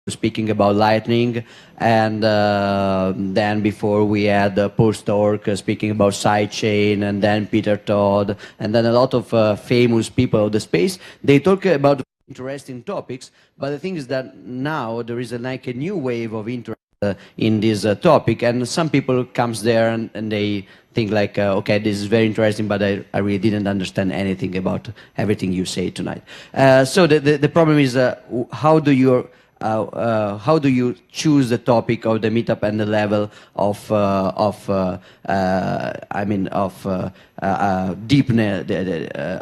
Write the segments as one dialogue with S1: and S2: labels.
S1: speaking about Lightning, and then before we had Post-Orc speaking about sidechain, and then Peter Todd, and then a lot of famous people of the space. They talk about interesting topics, but the thing is that now there is like a new wave of interest in this topic, and some people comes there and they think like, okay, this is very interesting, but I really didn't understand anything about everything you say tonight. So the problem is, how do you choose the topic of the meetup and the level of deepness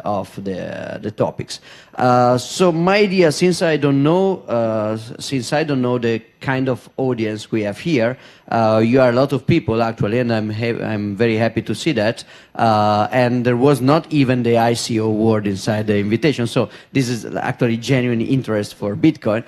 S1: of the topics? So my idea, since I don't know the kind of audience we have here, you are a lot of people actually, and I'm very happy to see that. And there was not even the ICO word inside the invitation, so this is actually genuine interest for Bitcoin.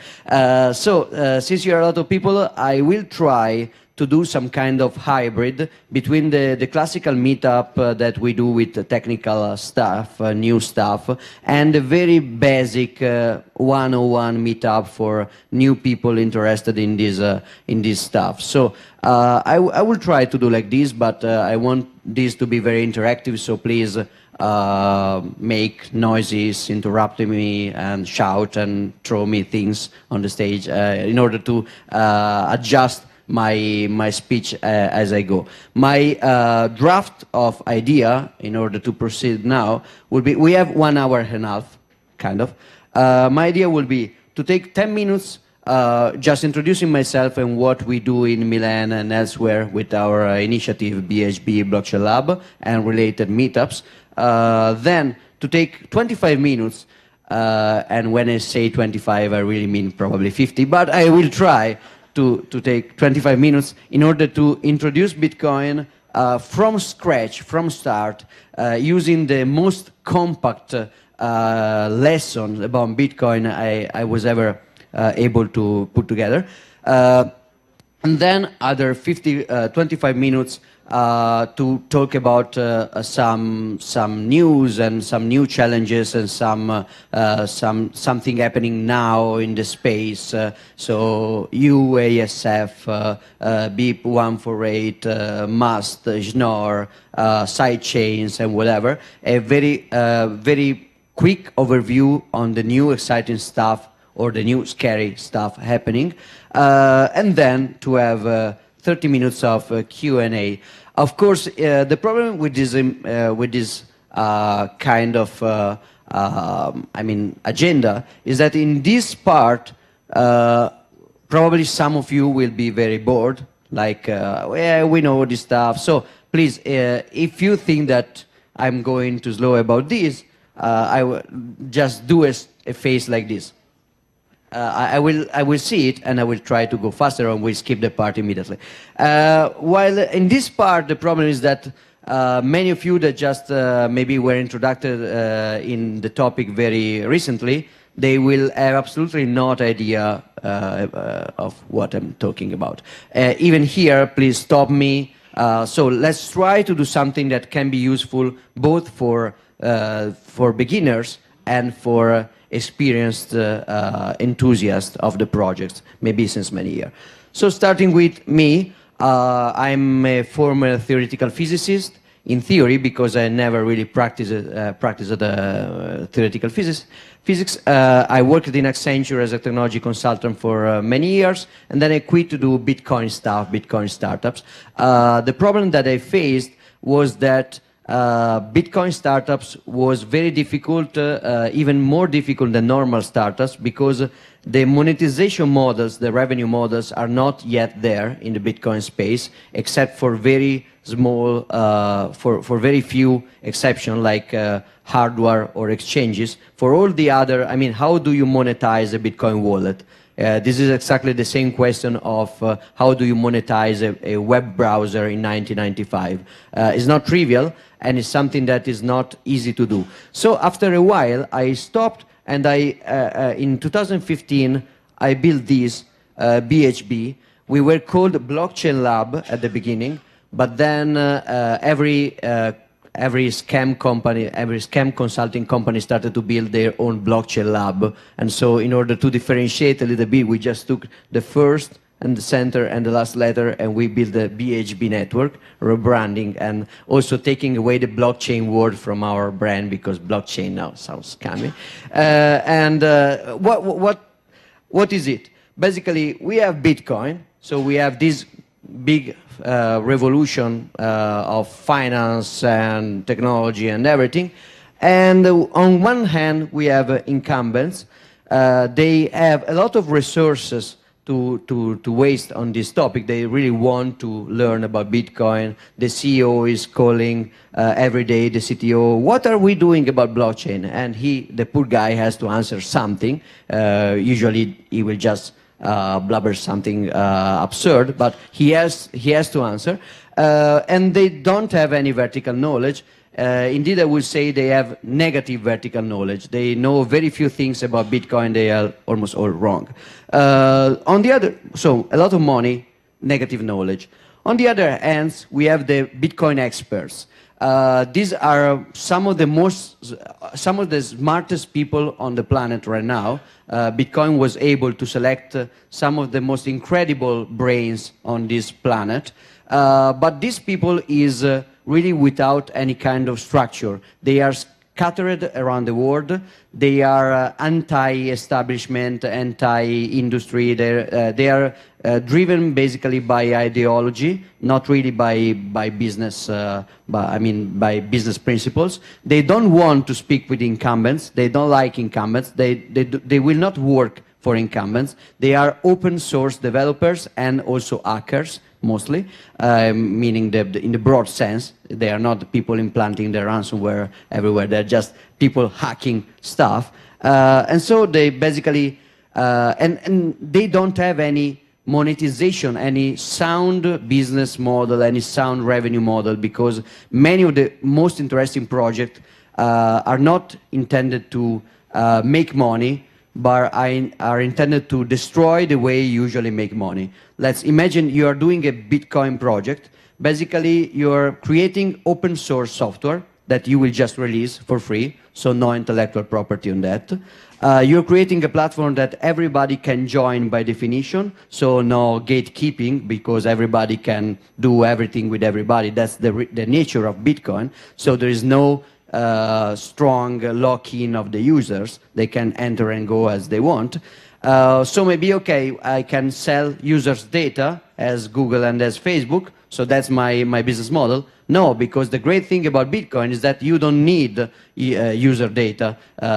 S1: Since you are a lot of people, I will try to do some kind of hybrid between the classical meetup that we do with the technical stuff, new stuff, and the very basic 101 meetup for new people interested in this stuff. So I will try to do like this, but I want this to be very interactive, so please make noises, interrupt me, and shout and throw me things on the stage in order to adjust my speech as I go. My draft of idea, in order to proceed now, will be, we have 1 hour and a half, kind of. My idea will be to take 10 minutes just introducing myself and what we do in Milan and elsewhere with our initiative BHB Blockchain Lab and related meetups. Then to take 25 minutes, and when I say 25, I really mean probably 50, but I will try to take 25 minutes in order to introduce Bitcoin from scratch, from start, using the most compact lesson about Bitcoin I was ever able to put together. And then other 25 minutes to talk about some news and some new challenges and something happening now in the space. So UASF, BIP 148, MUST, Schnorr, sidechains, and whatever. A very quick overview on the new exciting stuff or the new scary stuff happening, and then to have 30 minutes of Q&A. Of course, the problem with this kind of agenda is that in this part, probably some of you will be very bored, like, yeah, we know this stuff. So please, if you think that I'm going too slow about this, I will just do a face like this. I will see it and I will try to go faster, and we'll skip the part immediately. While in this part, the problem is that many of you that just maybe were introduced in the topic very recently, they will have absolutely no idea of what I'm talking about. Even here, please stop me. So let's try to do something that can be useful both for beginners and for experienced enthusiasts of the project, maybe since many years. So starting with me, I'm a former theoretical physicist, in theory, because I never really practiced theoretical physics. I worked in Accenture as a technology consultant for many years, and then I quit to do Bitcoin stuff, Bitcoin startups. The problem that I faced was that Bitcoin startups was very difficult, even more difficult than normal startups, because the monetization models, the revenue models, are not yet there in the Bitcoin space, except for very small, for very few exceptions, like hardware or exchanges. For all the other, I mean, how do you monetize a Bitcoin wallet? This is exactly the same question of how do you monetize a web browser in 1995. It's not trivial, and it's something that is not easy to do. So after a while, I stopped, and in 2015, I built this BHB. We were called Blockchain Lab at the beginning, but then every every scam company, every scam consulting company started to build their own blockchain lab. And so in order to differentiate a little bit, we just took the first and the center and the last letter, and we built the BHB network, rebranding, and also taking away the blockchain word from our brand, because blockchain now sounds scammy. What is it? Basically, we have Bitcoin, so we have this big revolution of finance and technology and everything. And on one hand, we have incumbents. They have a lot of resources to waste on this topic. They really want to learn about Bitcoin. The CEO is calling every day the CTO, what are we doing about blockchain? And the poor guy has to answer something. Usually he will just blubber something absurd, but he has to answer. And they don't have any vertical knowledge. Indeed, I would say they have negative vertical knowledge. They know very few things about Bitcoin. They are almost all wrong. So a lot of money, negative knowledge. On the other hand, we have the Bitcoin experts. These are some of the smartest people on the planet right now. Bitcoin was able to select some of the most incredible brains on this planet. But these people is really without any kind of structure. They are scattered around the world. They are anti-establishment, anti-industry. They are driven basically by ideology, not really by business. By business principles. They don't want to speak with incumbents. They don't like incumbents. They will not work for incumbents. They are open source developers and also hackers, mostly, meaning in the broad sense. They are not people implanting their ransomware everywhere. They're just people hacking stuff. And so they basically, and they don't have any monetization, any sound business model, any sound revenue model, because many of the most interesting projects are not intended to make money, but are intended to destroy the way you usually make money. Let's imagine you are doing a Bitcoin project. Basically, you're creating open source software that you will just release for free, so no intellectual property on that. You're creating a platform that everybody can join by definition, so no gatekeeping, because everybody can do everything with everybody. That's the nature of Bitcoin. So there is no strong lock-in of the users. They can enter and go as they want. So maybe, okay, I can sell users' data as Google and as Facebook, so that's my business model. No, because the great thing about Bitcoin is that you don't need user data,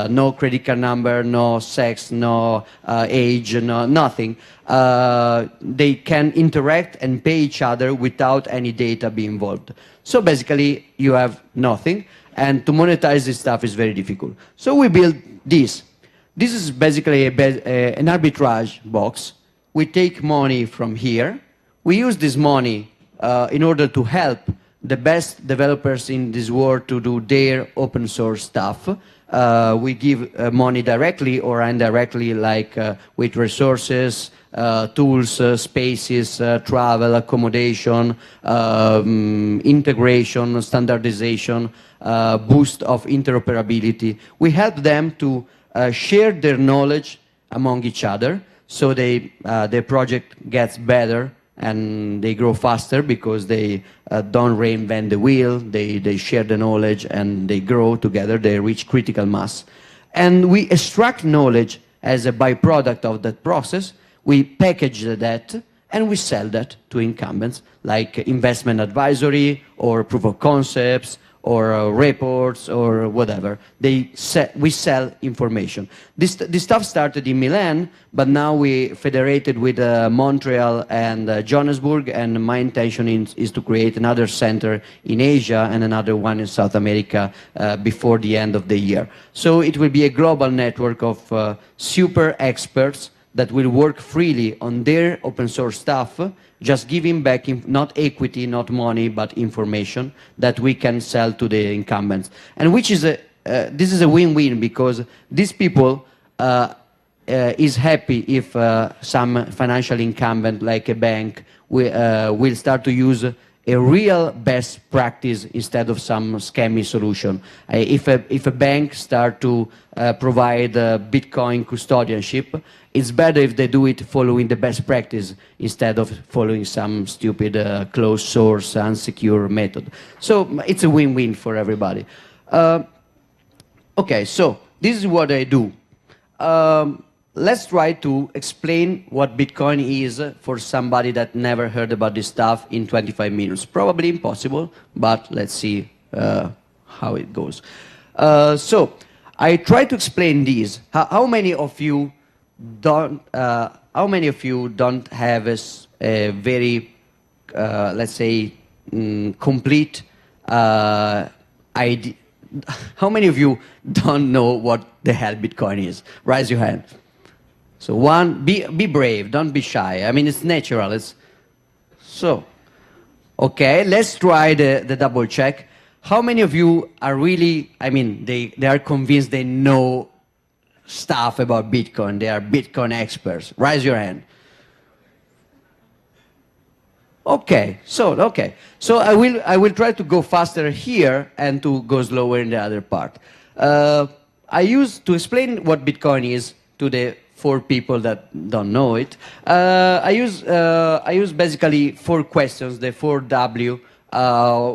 S1: no credit card number, no sex, no age, no nothing. They can interact and pay each other without any data being involved. So basically, you have nothing, and to monetize this stuff is very difficult. So we built this. This is basically an arbitrage box. We take money from here. We use this money in order to help the best developers in this world to do their open source stuff. We give money directly or indirectly, like with resources, tools, spaces, travel, accommodation, integration, standardization, boost of interoperability. We help them to share their knowledge among each other, so their project gets better and they grow faster because they don't reinvent the wheel, they share the knowledge and they grow together, they reach critical mass. And we extract knowledge as a byproduct of that process, we package that, and we sell that to incumbents, like investment advisory or proof of concepts, or reports, or whatever. We sell information. This stuff started in Milan, but now we federated with Montreal and Johannesburg, and my intention is to create another center in Asia and another one in South America before the end of the year. So it will be a global network of super experts that will work freely on their open source stuff, just giving back not equity, not money, but information that we can sell to the incumbents. And which is this is a win-win, because these people is happy if some financial incumbent like a bank will start to use a real best practice instead of some scammy solution. If a bank start to provide Bitcoin custodianship, it's better if they do it following the best practice instead of following some stupid closed source, unsecure method. So it's a win-win for everybody. Okay, so this is what I do. Let's try to explain what Bitcoin is for somebody that never heard about this stuff in 25 minutes. Probably impossible, but let's see how it goes. So I try to explain this. How many of you don't have a very, let's say, complete idea? How many of you don't know what the hell Bitcoin is? Raise your hand. So one, be brave, don't be shy. I mean, it's natural. So, okay, let's try the double check. How many of you are really, I mean, they are convinced they know stuff about Bitcoin? They are Bitcoin experts. Raise your hand. Okay, so I will try to go faster here and to go slower in the other part. I used to explain what Bitcoin is to the 4 people that don't know it. I use basically 4 questions, the 4W: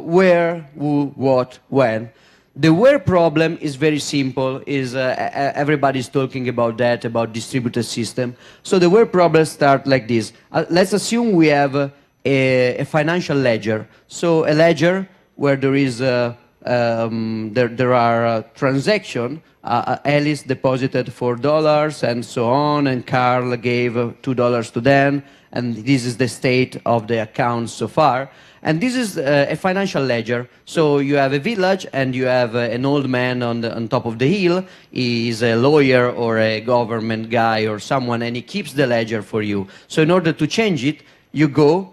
S1: where, who, what, when. The where problem is very simple. Everybody's talking about that, about distributed system. So the where problems start like this. Let's assume we have a financial ledger. So a ledger where there is there are transactions. Alice deposited $4 and so on, and Carl gave $2 to Dan, and this is the state of the account so far. And this is a financial ledger. So you have a village and you have an old man on top of the hill. He is a lawyer or a government guy or someone, and he keeps the ledger for you. So in order to change it, you go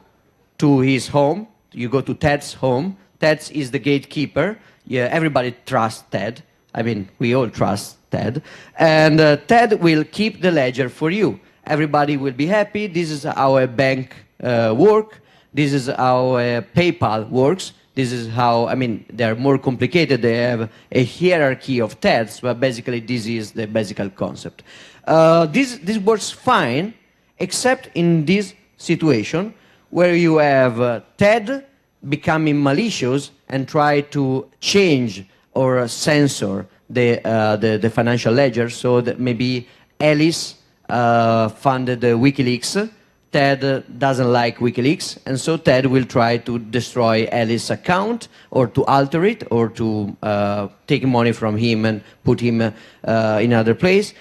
S1: to his home. You go to Ted's home. Ted is the gatekeeper. Yeah, everybody trusts Ted. I mean, we all trust Ted. And Ted will keep the ledger for you. Everybody will be happy. This is how a bank works. This is how PayPal works. This is how, I mean, they're more complicated. They have a hierarchy of Teds, but basically this is the basic concept. This works fine, except in this situation where you have Ted becoming malicious and try to change or censor the financial ledger, so that maybe Alice funded WikiLeaks. Ted doesn't like WikiLeaks, and so Ted will try to destroy Alice's account or to alter it or to take money from him and put him in another place.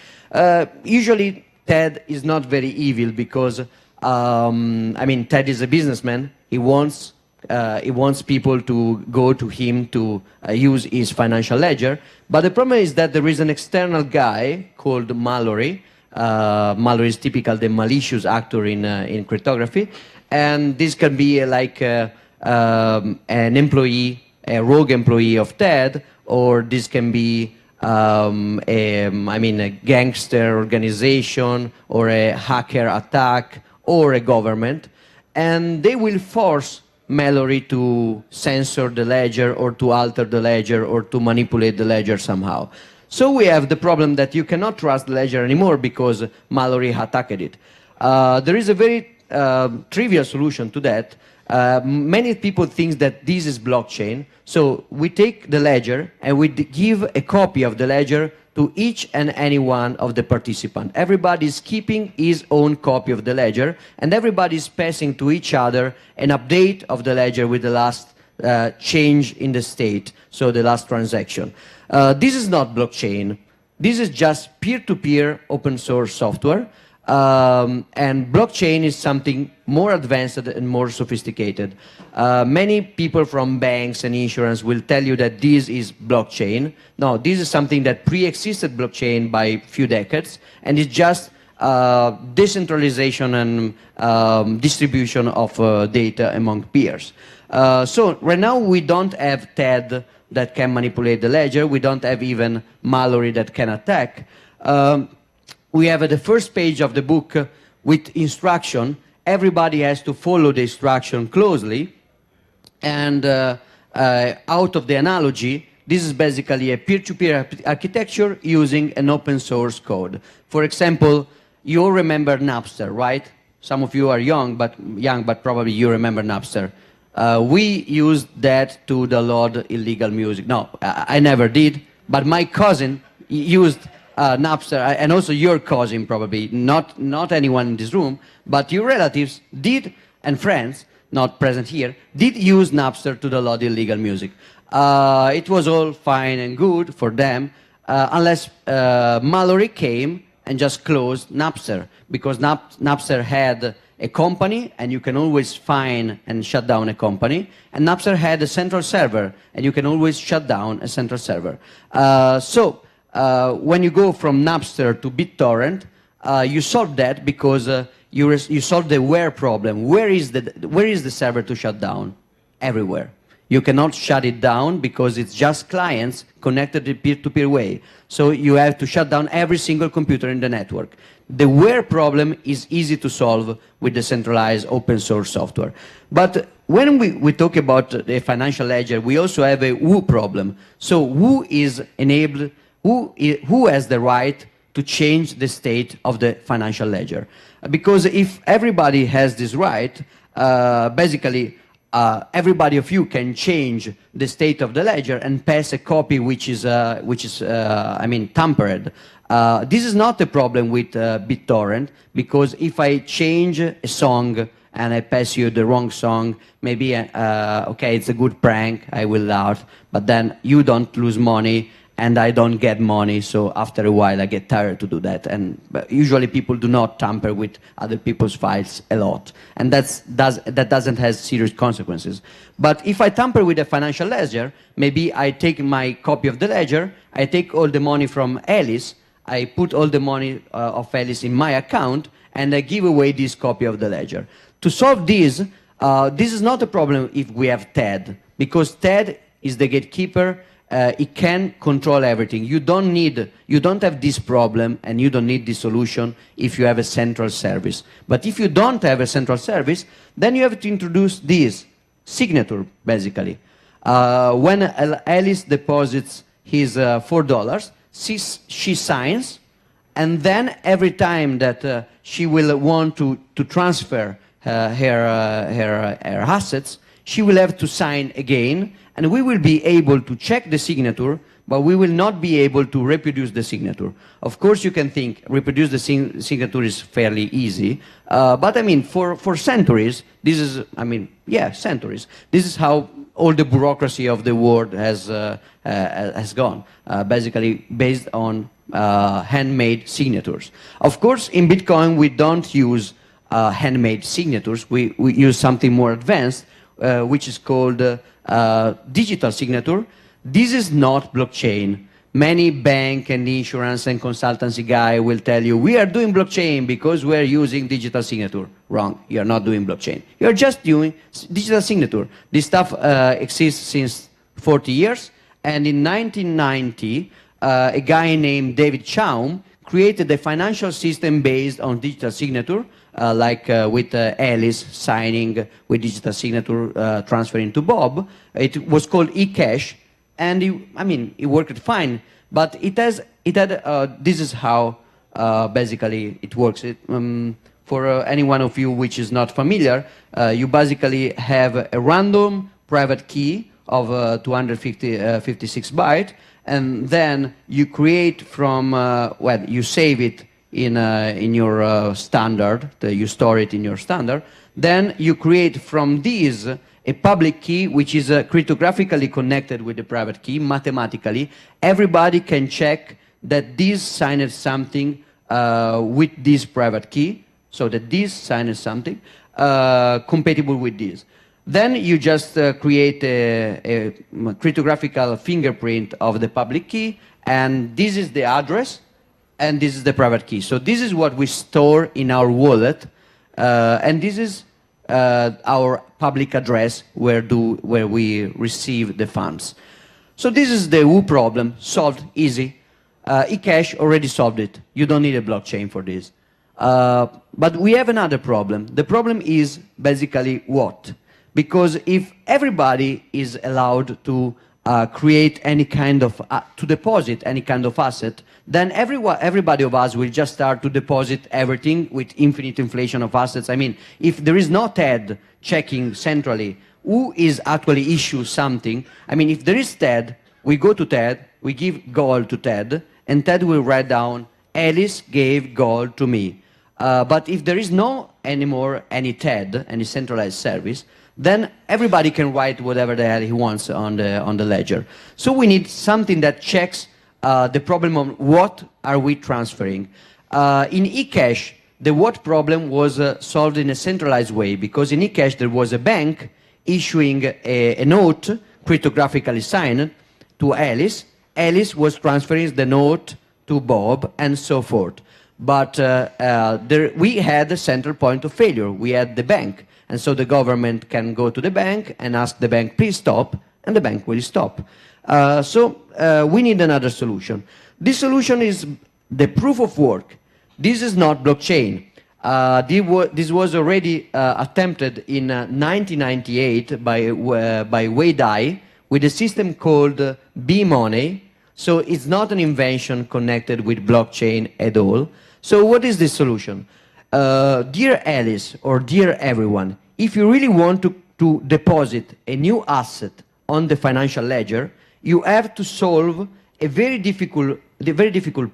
S1: Usually Ted is not very evil because, I mean, Ted is a businessman. He wants people to go to him to use his financial ledger. But the problem is that there is an external guy called Mallory. Mallory is typical the malicious actor in cryptography. And this can be like an employee, a rogue employee of TED, or this can be a gangster organization or a hacker attack or a government. And they will force Mallory to censor the ledger or to alter the ledger or to manipulate the ledger somehow. So we have the problem that you cannot trust the ledger anymore because Mallory attacked it. There is a very trivial solution to that. Many people think that this is blockchain. So we take the ledger and we give a copy of the ledger to each and any one of the participants. Everybody is keeping his own copy of the ledger, and everybody is passing to each other an update of the ledger with the last change in the state, so the last transaction. This is not blockchain. This is just peer-to-peer open source software. And blockchain is something more advanced and more sophisticated. Many people from banks and insurance will tell you that this is blockchain. No, this is something that pre-existed blockchain by a few decades, and it's just decentralization and distribution of data among peers. So right now we don't have TED that can manipulate the ledger. We don't have even Mallory that can attack. We have the first page of the book with instruction. Everybody has to follow the instruction closely. And out of the analogy, this is basically a peer-to-peer architecture using an open source code. For example, you all remember Napster, right? Some of you are young, but probably you remember Napster. We used that to download illegal music. No, I never did, but my cousin used Napster, and also your cousin probably, not anyone in this room, but your relatives did, and friends, not present here, did use Napster to download illegal music. It was all fine and good for them, unless Mallory came and just closed Napster, because Napster had a company, and you can always find and shut down a company, and Napster had a central server, and you can always shut down a central server. When you go from Napster to BitTorrent, you solve that because you solve the where problem. Where is the server to shut down? Everywhere. You cannot shut it down because it's just clients connected in peer-to-peer way. So you have to shut down every single computer in the network. The where problem is easy to solve with the centralized open source software. But when we talk about the financial ledger, we also have a who problem. So who is enabled, who has the right to change the state of the financial ledger? Because if everybody has this right, basically everybody of you can change the state of the ledger and pass a copy which is tampered. This is not a problem with BitTorrent, because if I change a song and I pass you the wrong song, maybe, okay, it's a good prank, I will laugh, but then you don't lose money and I don't get money, so after a while I get tired to do that. And usually people do not tamper with other people's files a lot, and that doesn't have serious consequences. But if I tamper with a financial ledger, maybe I take my copy of the ledger, I take all the money from Alice, I put all the money of Alice in my account, and I give away this copy of the ledger. To solve this, this is not a problem if we have TED, because TED is the gatekeeper. It can control everything. You don't have this problem, and you don't need this solution if you have a central service. But if you don't have a central service, then you have to introduce this signature, basically. When Alice deposits his $4, she signs, and then every time that she will want to transfer her assets, she will have to sign again, and we will be able to check the signature, but we will not be able to reproduce the signature. Of course, you can think reproduce the signature is fairly easy, but I mean, for centuries, this is, centuries. This is how all the bureaucracy of the world has gone, basically based on handmade signatures. Of course, in Bitcoin, we don't use handmade signatures. We use something more advanced, which is called digital signature. This is not blockchain. Many bank and insurance and consultancy guy will tell you, we are doing blockchain because we are using digital signature. Wrong, you are not doing blockchain. You are just doing digital signature. This stuff exists since 40 years, and in 1990, a guy named David Chaum created a financial system based on digital signature, with Alice signing with digital signature, transferring to Bob. It was called eCash, and it worked fine. But this is how basically it works. For any one of you which is not familiar, you basically have a random private key of 256 bytes, and then you create from, you save it in your standard, you store it in your standard, then you create from these a public key which is cryptographically connected with the private key, mathematically. Everybody can check that this signed something with this private key, so that this signed something compatible with this. Then you just create a cryptographical fingerprint of the public key, and this is the address, and this is the private key. So this is what we store in our wallet, and this is our public address where we receive the funds. So this is the who problem, solved, easy. eCash already solved it. You don't need a blockchain for this. But we have another problem. The problem is basically what? because if everybody is allowed to create any kind of, to deposit any kind of asset, then everybody of us will just start to deposit everything with infinite inflation of assets. I mean, if there is no TED checking centrally who is actually issue something, I mean, if there is TED, we go to TED, we give gold to TED, and TED will write down, Alice gave gold to me. But if there is no anymore any TED, any centralized service, then everybody can write whatever the hell he wants on the ledger. So we need something that checks the problem of what are we transferring. In eCash, the what problem was solved in a centralized way, because in eCash there was a bank issuing a note, cryptographically signed, to Alice. Alice was transferring the note to Bob, and so forth. But we had a central point of failure. We had the bank. And so the government can go to the bank and ask the bank, please stop, and the bank will stop. So we need another solution. This solution is the proof of work. This is not blockchain. This was already attempted in 1998 by Wei Dai with a system called B-Money. So it's not an invention connected with blockchain at all. So what is this solution? Dear Alice, or dear everyone, if you really want to deposit a new asset on the financial ledger, you have to solve a very difficult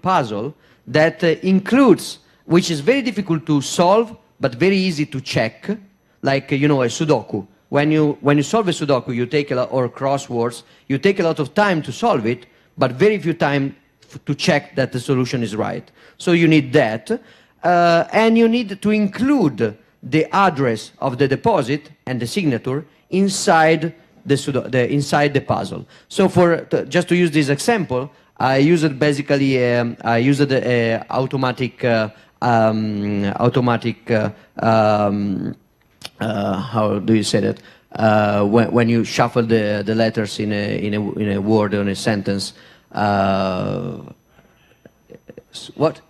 S1: puzzle that includes, which is very difficult to solve, but very easy to check, like, you know, a Sudoku. When you solve a Sudoku, you take or crosswords, you take a lot of time to solve it, but very few time to check that the solution is right. So you need that. And you need to include the address of the deposit and the signature inside the puzzle. So just to use this example, I used basically automatic how do you say that? When you shuffle the letters in a word or in a sentence. What?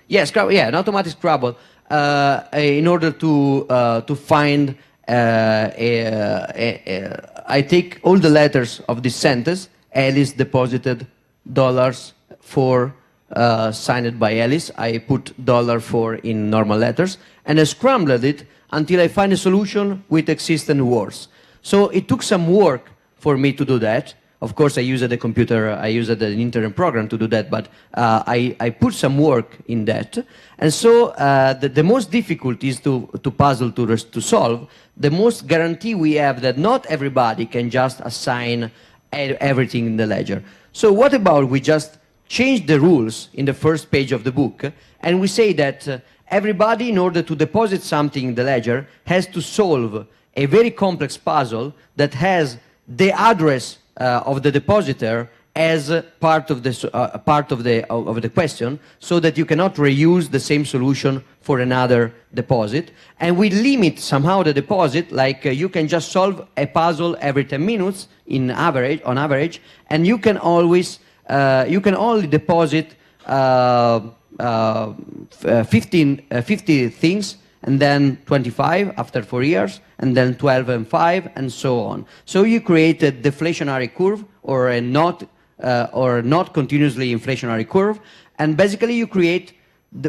S1: Yes, yeah, an automatic Scrabble, in order to find, I take all the letters of this sentence. Alice deposited $4 signed by Alice. I put $4 in normal letters, and I scrambled it until I find a solution with existing words. So it took some work for me to do that. Of course, I used a computer, I used an internet program to do that, but I put some work in that. And so the most difficult is to puzzle to solve. The most guarantee we have that not everybody can just assign everything in the ledger. So what about we just change the rules in the first page of the book, and we say that everybody, in order to deposit something in the ledger, has to solve a very complex puzzle that has the address of the depositor as part of the question, so that you cannot reuse the same solution for another deposit. And we limit somehow the deposit, like you can just solve a puzzle every 10 minutes on average, and you can always you can only deposit 50 things, and then 25 after 4 years, and then 12 and 5, and so on. So you create a deflationary curve, or a not continuously inflationary curve, and basically you create,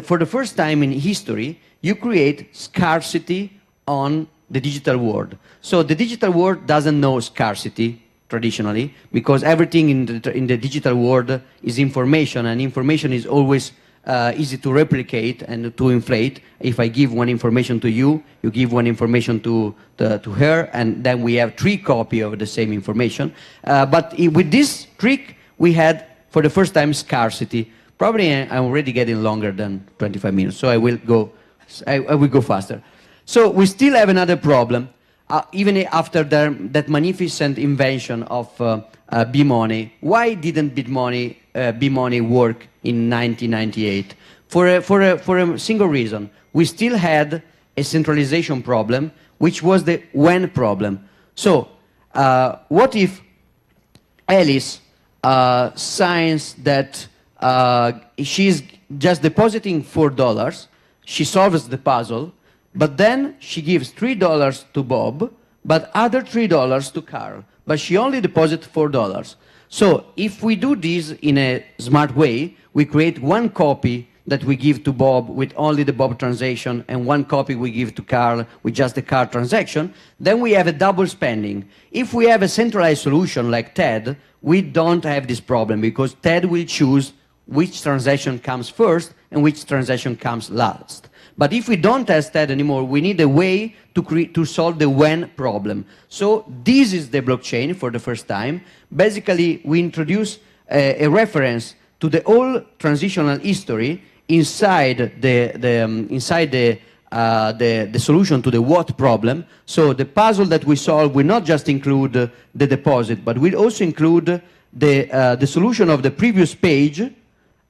S1: for the first time in history, you create scarcity on the digital world. So the digital world doesn't know scarcity traditionally, because everything in the digital world is information, and information is always easy to replicate and to inflate. If I give one information to you, you give one information to her, and then we have 3 copies of the same information. But with this trick, we had, for the first time, scarcity. Probably I'm already getting longer than 25 minutes, so I will go faster. So we still have another problem, even after that magnificent invention of B-Money. Why didn't B-Money work in 1998? For a single reason. We still had a centralization problem, which was the when problem. So what if Alice signs that she's just depositing $4, she solves the puzzle, but then she gives $3 to Bob, but other $3 to Carl. But she only deposited $4. So if we do this in a smart way, we create one copy that we give to Bob with only the Bob transaction, and one copy we give to Carl with just the Carl transaction, then we have a double spending. If we have a centralized solution like TED, we don't have this problem, because TED will choose which transaction comes first and which transaction comes last. But if we don't have TED anymore, we need a way to solve the when problem. So this is the blockchain for the first time. Basically, we introduce a reference to the whole transitional history inside the solution to the what problem. So the puzzle that we solve will not just include the deposit, but will also include the solution of the previous page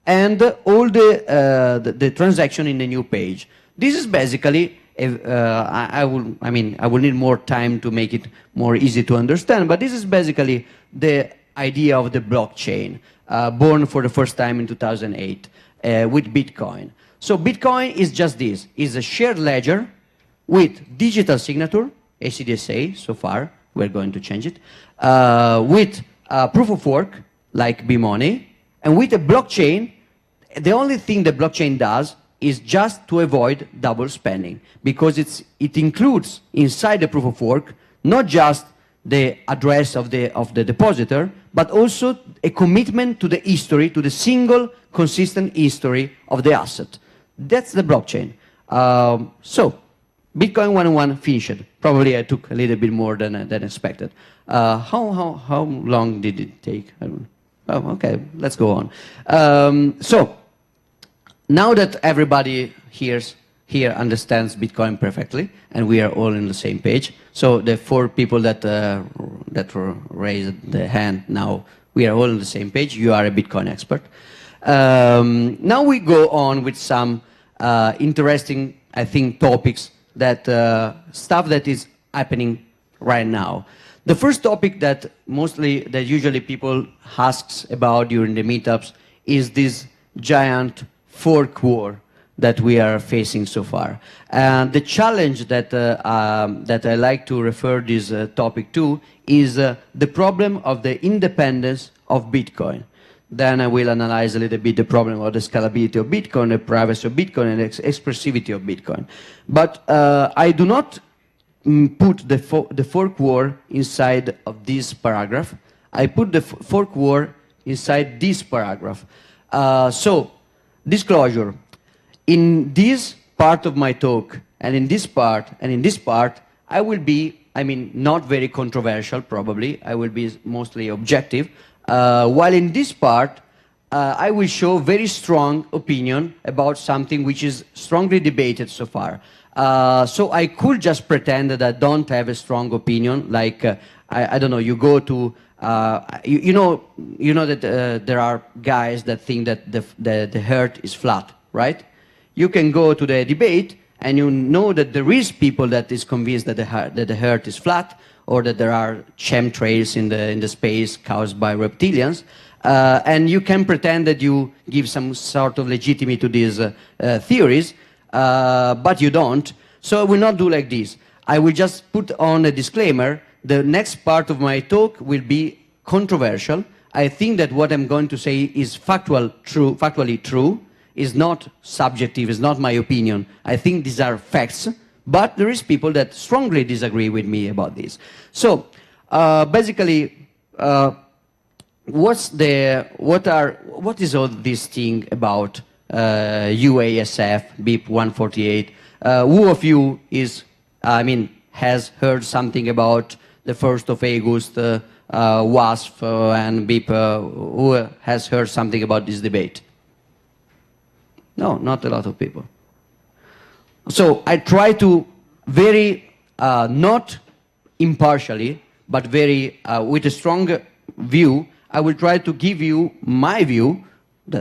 S1: and all the transaction in the new page. This is basically, I will need more time to make it more easy to understand, but this is basically the idea of the blockchain, born for the first time in 2008 with Bitcoin. So Bitcoin is just this, is a shared ledger with digital signature, ACDSA so far, we're going to change it, with proof of work, like B-Money, and with a blockchain. The only thing the blockchain does is just to avoid double spending, because it includes inside the proof of work not just the address of the depositor, but also a commitment to the history, to the single consistent history of the asset. That's the blockchain. So, Bitcoin 101 finished. Probably I took a little bit more than expected. How long did it take? I don't know. Oh, okay, let's go on. So, now that everybody here understands Bitcoin perfectly, and we are all on the same page, so the 4 people that raised the hand now, we are all on the same page. You are a Bitcoin expert. Now we go on with some interesting, I think, topics that stuff that is happening right now. The first topic that usually people asks about during the meetups is this giant fork war that we are facing so far. And the challenge that I like to refer this topic to is the problem of the independence of Bitcoin. Then I will analyze a little bit the problem of the scalability of Bitcoin, the privacy of Bitcoin, and the expressivity of Bitcoin. But I do not put the fork war inside of this paragraph. I put the fork war inside this paragraph. So, disclosure. In this part of my talk, and in this part, and in this part, I will be, not very controversial, probably. I will be mostly objective. While in this part, I will show very strong opinion about something which is strongly debated so far. So I could just pretend that I don't have a strong opinion, like, I don't know, you go to, you know that there are guys that think that the earth is flat, right? You can go to the debate, and you know that there is people that is convinced that the earth is flat, or that there are chemtrails in the space caused by reptilians, and you can pretend that you give some sort of legitimacy to these theories, but you don't. So I will not do like this. I will just put on a disclaimer. The next part of my talk will be controversial. I think that what I'm going to say is factually true, is not subjective, is not my opinion. I think these are facts, but there is people that strongly disagree with me about this. So, basically, what is all this thing about UASF, BIP 148? Who of you has heard something about the 1st of August, WASF and BIP? Who has heard something about this debate? No, not a lot of people. So I try to very, not impartially, but very, with a strong view, I will try to give you my view,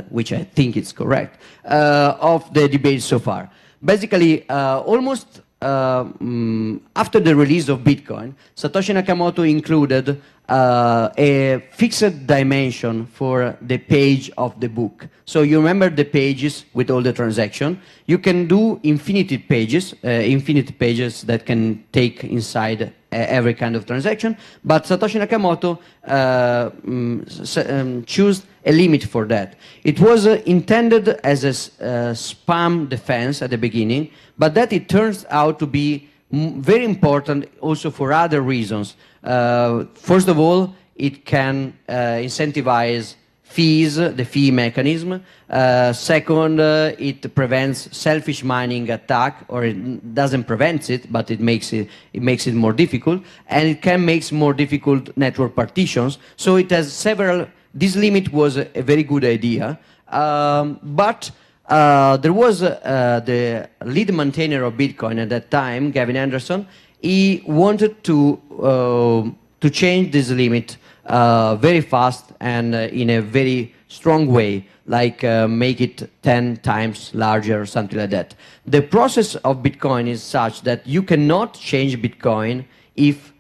S1: which I think is correct, of the debate so far. Basically, almost after the release of Bitcoin, Satoshi Nakamoto included a fixed dimension for the page of the book. So you remember the pages with all the transactions. You can do infinite pages that can take inside every kind of transaction, but Satoshi Nakamoto chose a limit for that. It was intended as a spam defense at the beginning, but that it turns out to be very important also for other reasons. First of all, it can incentivize fees, the fee mechanism. Second, it prevents selfish mining attack, or it doesn't prevent it, but it makes it more difficult, and it can make more difficult network partitions. So it has several. This limit was a very good idea, but there was the lead maintainer of Bitcoin at that time, Gavin Anderson. He wanted to change this limit very fast and in a very strong way, like make it 10 times larger or something like that. The process of Bitcoin is such that you cannot change Bitcoin if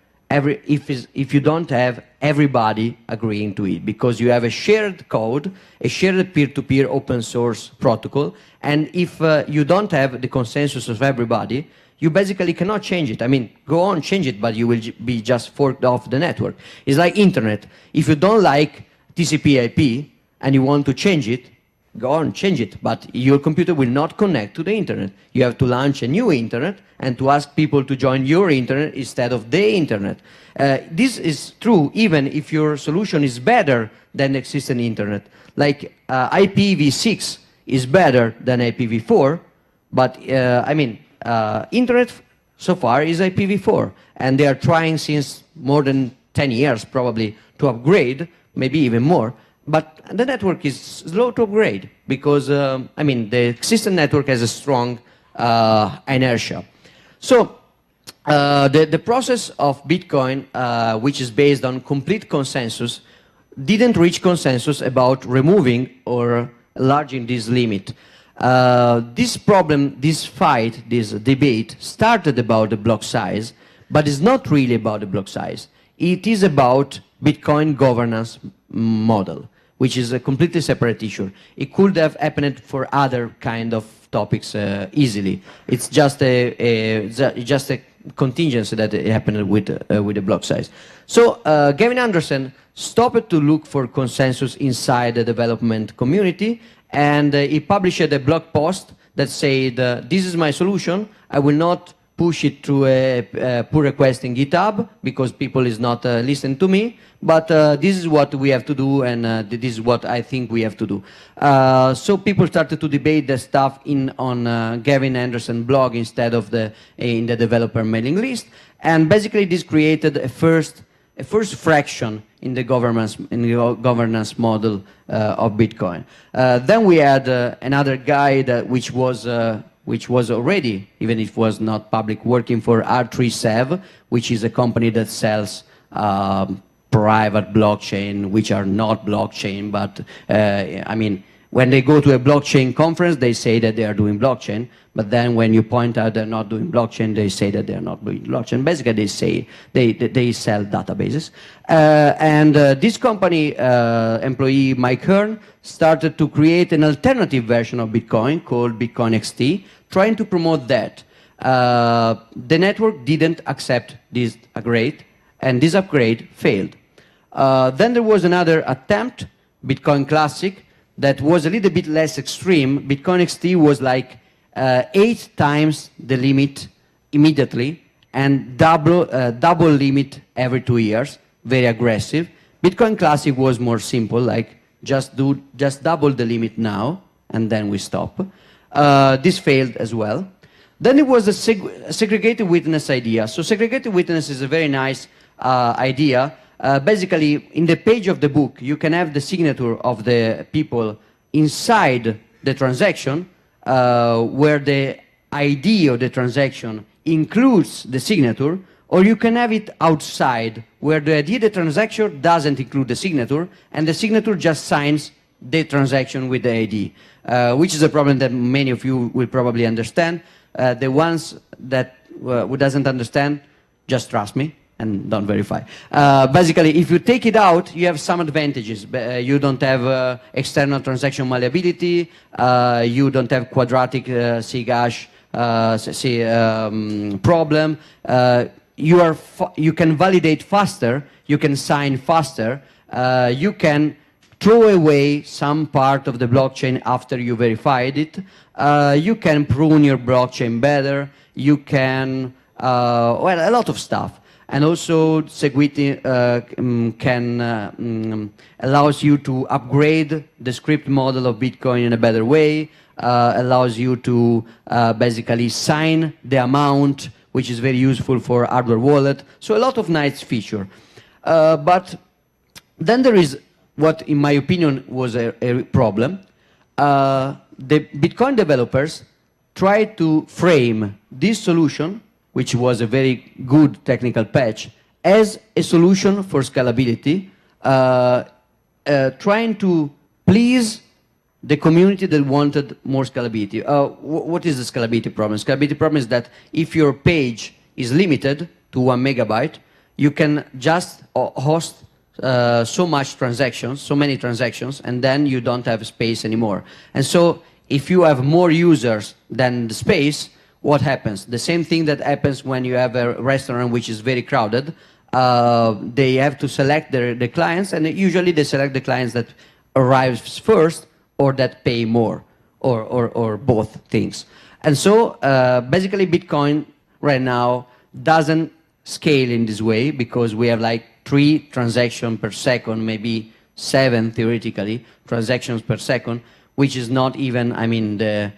S1: you don't have everybody agreeing to it, because you have a shared code, a shared peer-to-peer open source protocol, and if you don't have the consensus of everybody, you basically cannot change it. I mean, go on, change it, but you will be just forked off the network. It's like internet. If you don't like TCP/IP and you want to change it, go on, change it, but your computer will not connect to the internet. You have to launch a new internet and to ask people to join your internet instead of the internet. This is true even if your solution is better than the existing internet. Like IPv6 is better than IPv4, but I mean, internet so far is IPv4, and they are trying since more than 10 years probably to upgrade, maybe even more, but the network is slow to upgrade because, I mean, the existing network has a strong inertia. So the process of Bitcoin, which is based on complete consensus, didn't reach consensus about removing or enlarging this limit. This problem, this fight, this debate started about the block size, but it's not really about the block size. It is about Bitcoin governance model, which is a completely separate issue. It could have happened for other kind of topics easily. It's just a contingency that happened with the block size. So Gavin Anderson stopped to look for consensus inside the development community, and he published a blog post that said, this is my solution. I will not push it through a pull request in GitHub because people is not listening to me, but this is what we have to do, and this is what I think we have to do. So people started to debate the stuff on Gavin Anderson blog instead of in the developer mailing list, and basically this created a first fraction in the governance model of Bitcoin. Then we had another guy which was already, even if it was not public, working for R3Sev, which is a company that sells private blockchain, which are not blockchain, but I mean, when they go to a blockchain conference, they say that they are doing blockchain, but then when you point out they're not doing blockchain, they say that they're not doing blockchain. Basically, they say they sell databases. And this company employee, Mike Hearn, started to create an alternative version of Bitcoin called Bitcoin XT, trying to promote that. The network didn't accept this upgrade, and this upgrade failed. Then there was another attempt, Bitcoin Classic, that was a little bit less extreme. Bitcoin XT was like 8 times the limit immediately, and double limit every 2 years, very aggressive. Bitcoin Classic was more simple, like just double the limit now, and then we stop. This failed as well. Then there was a segregated witness idea. So segregated witness is a very nice idea. Basically, in the page of the book, you can have the signature of the people inside the transaction, where the ID of the transaction includes the signature, or you can have it outside, where the ID of the transaction doesn't include the signature, and the signature just signs the transaction with the ID, which is a problem that many of you will probably understand. The ones that who doesn't understand, just trust me and don't verify. Basically, if you take it out, you have some advantages. You don't have external transaction malleability. You don't have quadratic SIG hash problem. you can validate faster, you can sign faster, you can throw away some part of the blockchain after you verified it, you can prune your blockchain better, you can, well, a lot of stuff. And also, Segregated allows you to upgrade the script model of Bitcoin in a better way, allows you to basically sign the amount, which is very useful for hardware wallet. So a lot of nice feature. But then there is what, in my opinion, was a problem. The Bitcoin developers tried to frame this solution, which was a very good technical patch, as a solution for scalability, trying to please the community that wanted more scalability. What is the scalability problem? Scalability problem is that if your page is limited to 1 megabyte, you can just host so many transactions, and then you don't have space anymore. And so if you have more users than the space, what happens? The same thing that happens when you have a restaurant which is very crowded. They have to select the clients, and usually they select the clients that arrives first or that pay more, or both things. And so basically Bitcoin right now doesn't scale in this way, because we have like 3 transactions per second, maybe 7 theoretically transactions per second, which is not even, I mean, the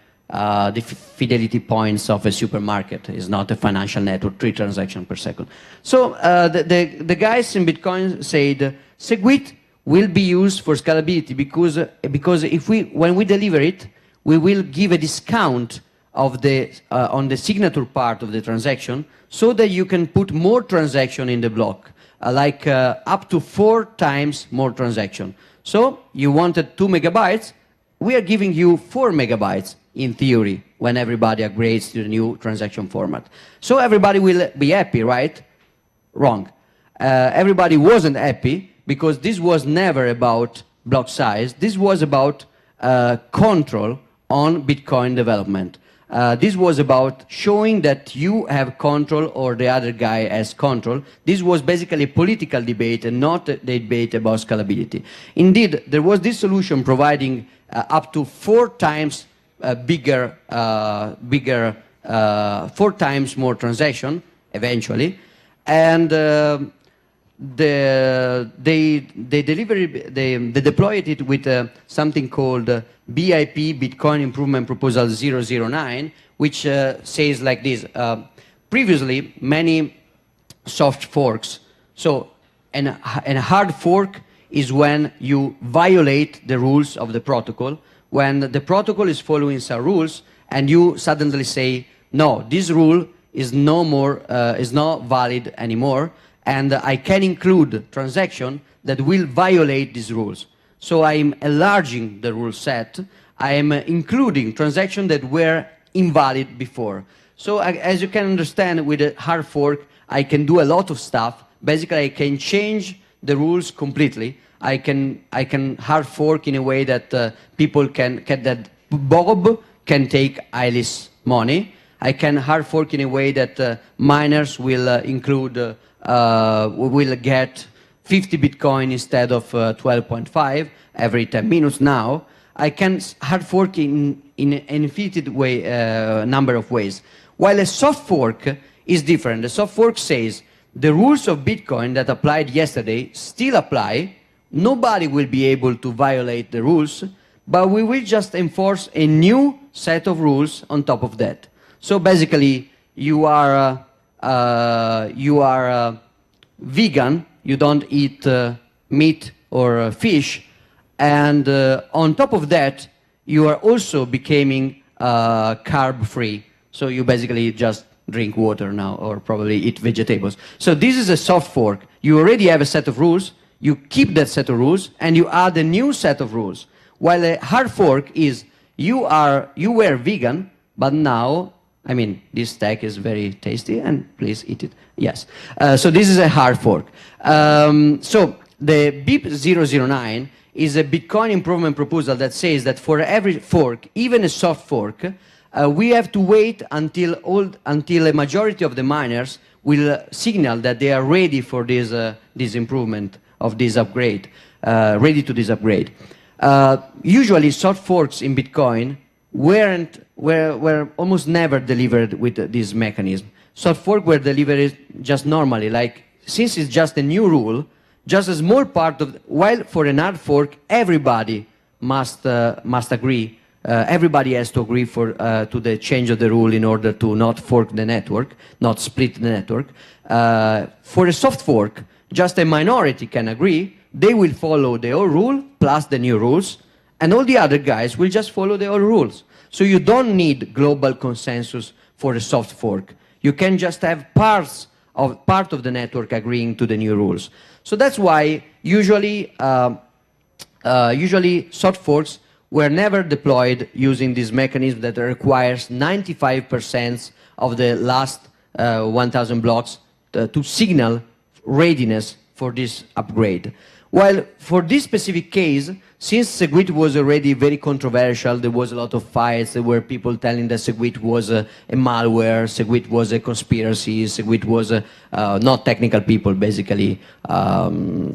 S1: fidelity points of a supermarket. Is not a financial network, 3 transactions per second. So the guys in Bitcoin said, Segwit will be used for scalability because if when we deliver it, we will give a discount of on the signature part of the transaction, so that you can put more transaction in the block, like up to 4 times more transaction. So you wanted 2 megabytes, we are giving you 4 megabytes in theory when everybody upgrades to the new transaction format. So everybody will be happy, right? Wrong. Everybody wasn't happy, because this was never about block size. This was about control on Bitcoin development. This was about showing that you have control or the other guy has control. This was basically a political debate and not a debate about scalability. Indeed, there was this solution providing up to 4 times bigger, 4 times more transaction eventually, and they deployed it with something called BIP, Bitcoin Improvement Proposal 009, which says like this. Previously, many soft forks. So, and a hard fork is when you violate the rules of the protocol, when the protocol is following some rules, and you suddenly say, no, this rule is no more, is not valid anymore, and I can include transaction that will violate these rules. So I'm enlarging the rule set. I am including transactions that were invalid before. So as you can understand, with a hard fork, I can do a lot of stuff. Basically, I can change the rules completely. I can hard fork in a way that people that Bob can take Alice's money. I can hard fork in a way that miners will will get 50 Bitcoin instead of 12.5 every 10 minutes now. I can hard fork in an infinite way, number of ways. While a soft fork is different. The soft fork says the rules of Bitcoin that applied yesterday still apply. Nobody will be able to violate the rules, but we will just enforce a new set of rules on top of that. So basically, you are vegan, you don't eat meat or fish, and on top of that, you are also becoming carb-free. So you basically just drink water now, or probably eat vegetables. So this is a soft fork. You already have a set of rules, you keep that set of rules, and you add a new set of rules. While a hard fork is, you were vegan, but now, I mean, this steak is very tasty, and please eat it. Yes. So this is a hard fork. So the BIP 009 is a Bitcoin improvement proposal that says that for every fork, even a soft fork, we have to wait until a majority of the miners will signal that they are ready for this improvement of this upgrade, ready to this upgrade. Usually soft forks in Bitcoin were almost never delivered with this mechanism. Soft forks were delivered just normally, like since it's just a new rule, just a small part of, while for an hard fork, everybody must agree. Everybody has to agree to the change of the rule in order to not fork the network, not split the network. For a soft fork, just a minority can agree. They will follow the old rule plus the new rules, and all the other guys will just follow the old rules. So you don't need global consensus for a soft fork. You can just have part of the network agreeing to the new rules. So that's why usually soft forks were never deployed using this mechanism that requires 95% of the last 1,000 blocks to signal readiness for this upgrade. While for this specific case, since SegWit was already very controversial, there was a lot of fights, there were people telling that SegWit was a malware, SegWit was a conspiracy, SegWit was not technical people, basically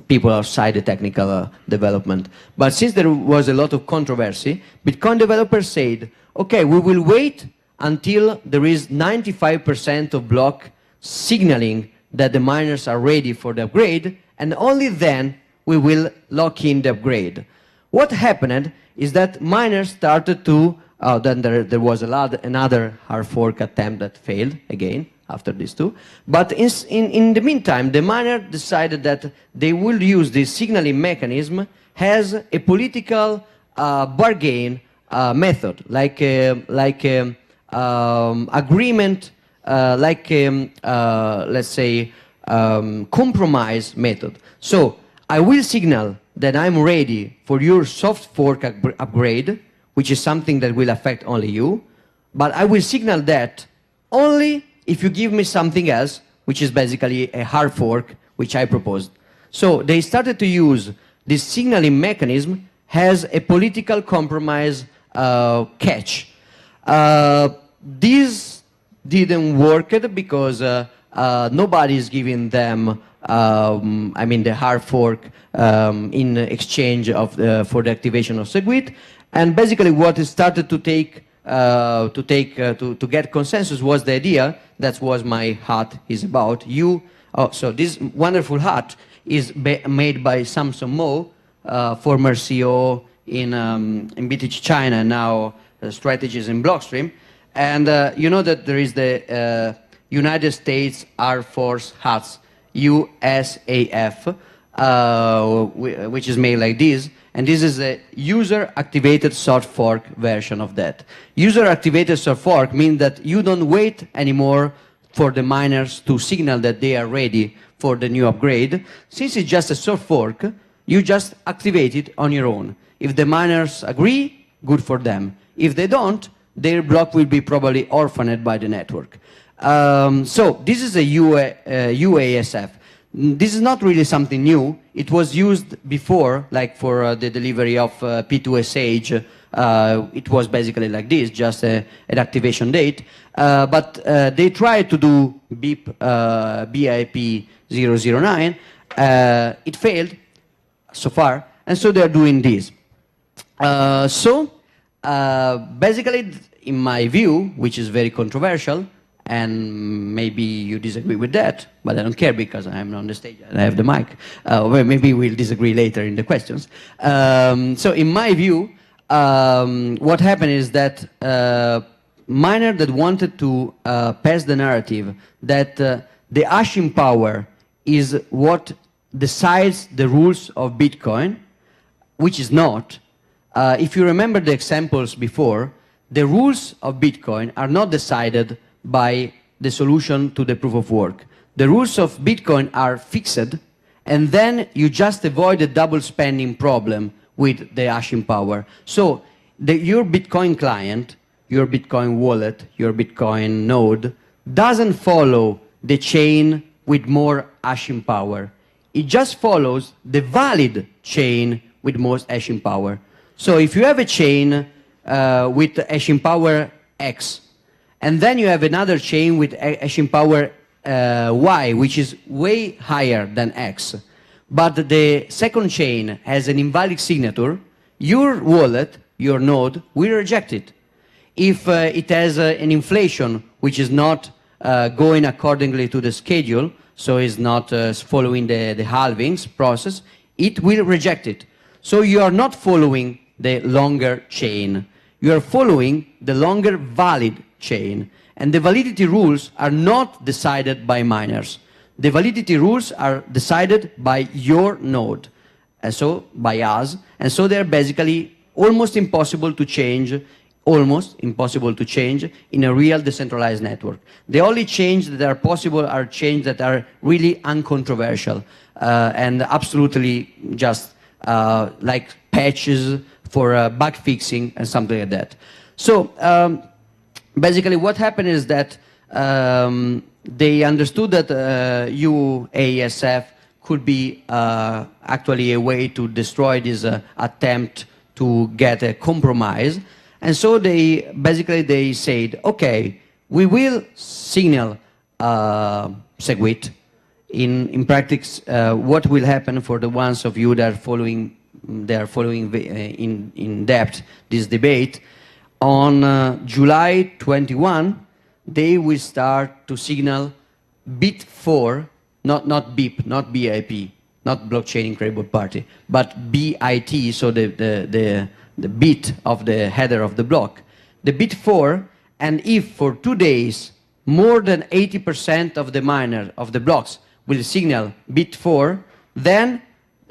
S1: people outside the technical development. But since there was a lot of controversy, Bitcoin developers said, okay, we will wait until there is 95% of block signaling that the miners are ready for the upgrade, and only then we will lock in the upgrade. What happened is that miners started to, then there was another hard fork attempt that failed again after these two. But in the meantime, the miner decided that they will use this signaling mechanism as a political bargain method, like agreement, let's say, compromise method. So I will signal that I'm ready for your soft fork upgrade, which is something that will affect only you, but I will signal that only if you give me something else, which is basically a hard fork, which I proposed. So they started to use this signaling mechanism as a political compromise catch. This didn't work because nobody is giving them the hard fork in exchange for the activation of SegWit, and basically what it started to get consensus was the idea. That was my hat is about. So this wonderful hat is made by Samson Mo, former CEO in BTC China, now strategist in Blockstream, and you know that there is the United States Air Force hats, USAF, which is made like this, and this is a user-activated soft fork version of that. User-activated soft fork means that you don't wait anymore for the miners to signal that they are ready for the new upgrade. Since it's just a soft fork, you just activate it on your own. If the miners agree, good for them. If they don't, their block will be probably orphaned by the network. So this is a UASF. This is not really something new. It was used before, like for the delivery of P2SH. It was basically like this, just an activation date. But they tried to do BIP 009. It failed so far, and so they're doing this. Basically, in my view, which is very controversial, and maybe you disagree with that, but I don't care because I'm on the stage and I have the mic. Well, maybe we'll disagree later in the questions. So in my view, what happened is that miner that wanted to pass the narrative that the hashing power is what decides the rules of Bitcoin, which is not. If you remember the examples before, the rules of Bitcoin are not decided by the solution to the proof of work. The rules of Bitcoin are fixed, and then you just avoid the double spending problem with the hashing power. So your Bitcoin client, your Bitcoin wallet, your Bitcoin node doesn't follow the chain with more hashing power. It just follows the valid chain with most hashing power. So if you have a chain with hashing power X, and then you have another chain with hashing power Y, which is way higher than X, but the second chain has an invalid signature, your wallet, your node, will reject it. If it has an inflation which is not going accordingly to the schedule, so is not following the halvings process, it will reject it. So you are not following the longer chain. You are following the longer valid chain. And the validity rules are not decided by miners. The validity rules are decided by your node, and so by us. And so they're basically almost impossible to change in a real decentralized network. The only change that are possible are changes that are really uncontroversial and absolutely just like patches for bug fixing and something like that. So basically what happened is that they understood that UASF could be actually a way to destroy this attempt to get a compromise. And so they said, okay, we will signal SegWit. In practice, what will happen for the ones of you that are following in depth this debate, on July 21, they will start to signal bit 4, not BIP, not BIP, not blockchain incredible party, but BIT, so the bit of the header of the block, the bit 4, and if for 2 days more than 80% of the miner of the blocks will signal bit 4, then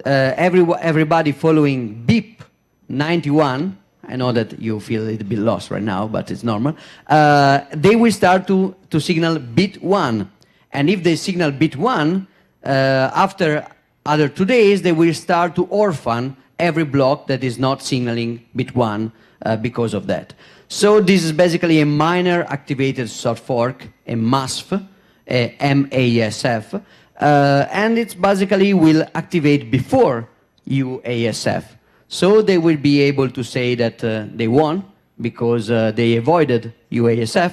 S1: everybody following BIP 91, I know that you feel a little bit lost right now, but it's normal, they will start to signal bit 1. And if they signal bit 1, after other 2 days, they will start to orphan every block that is not signaling bit 1 because of that. So this is basically a miner activated soft fork, a MASF, a MASF, and it basically will activate before UASF. So they will be able to say that they won because they avoided UASF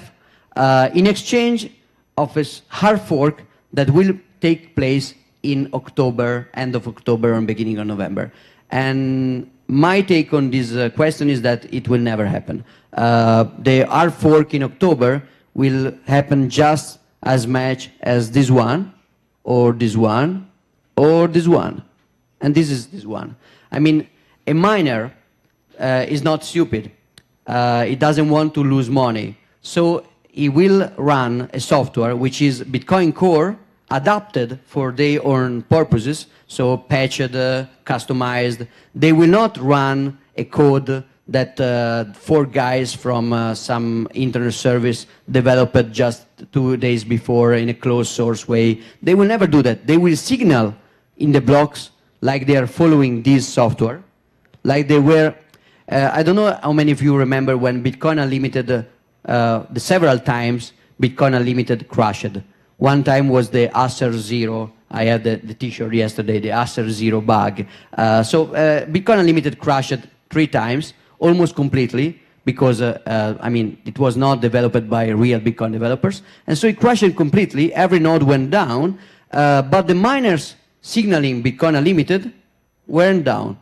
S1: in exchange of a hard fork that will take place in October, end of October and beginning of November. And my take on this question is that it will never happen. The hard fork in October will happen just as much as this one, or this one, or this one. And this is this one. I mean, a miner is not stupid. It doesn't want to lose money. So he will run a software which is Bitcoin Core adapted for their own purposes, so patched, customized. They will not run a code that 4 guys from some internet service developed just 2 days before in a closed source way. They will never do that. They will signal in the blocks like they are following this software, like they were, I don't know how many of you remember when Bitcoin Unlimited, the several times Bitcoin Unlimited crashed. One time was the Acer Zero. I had the t-shirt yesterday, the Acer Zero bug. So Bitcoin Unlimited crashed 3 times, almost completely, because I mean, it was not developed by real Bitcoin developers. And so it crashed completely, every node went down, but the miners signaling Bitcoin Unlimited weren't down.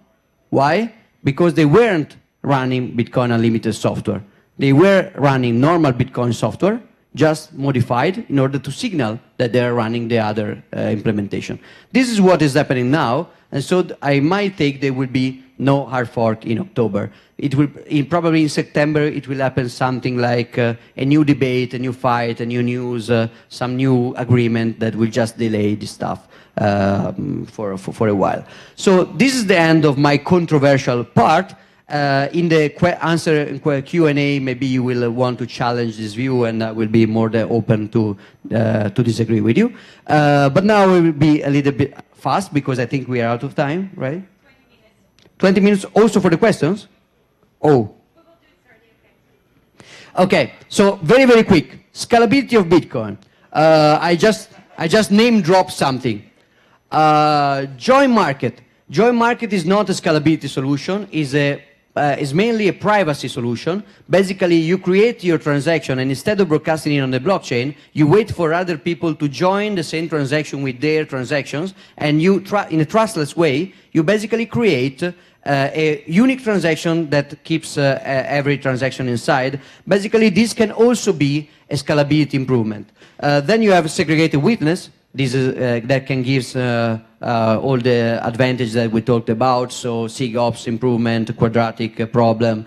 S1: Why? Because they weren't running Bitcoin Unlimited software. They were running normal Bitcoin software, just modified in order to signal that they are running the other implementation. This is what is happening now, and so I might think there will be no hard fork in October. It will, probably in September, it will happen something like a new debate, a new fight, a new news, some new agreement that will just delay this stuff for a while. So this is the end of my controversial part. In the answer Q&A, maybe you will want to challenge this view, and I will be more than open to disagree with you. But now we will be a little bit fast because I think we are out of time, right? 20 minutes also for the questions? Oh. Okay, so very, very quick. Scalability of Bitcoin. I just name drop something. Join market. Join market is not a scalability solution, is a is mainly a privacy solution. Basically, you create your transaction, and instead of broadcasting it on the blockchain, you wait for other people to join the same transaction with their transactions, and you, in a trustless way, you basically create a unique transaction that keeps every transaction inside. Basically, this can also be a scalability improvement. Then you have segregated witness. This is, that can give all the advantages that we talked about, so SIG-ops improvement, quadratic problem,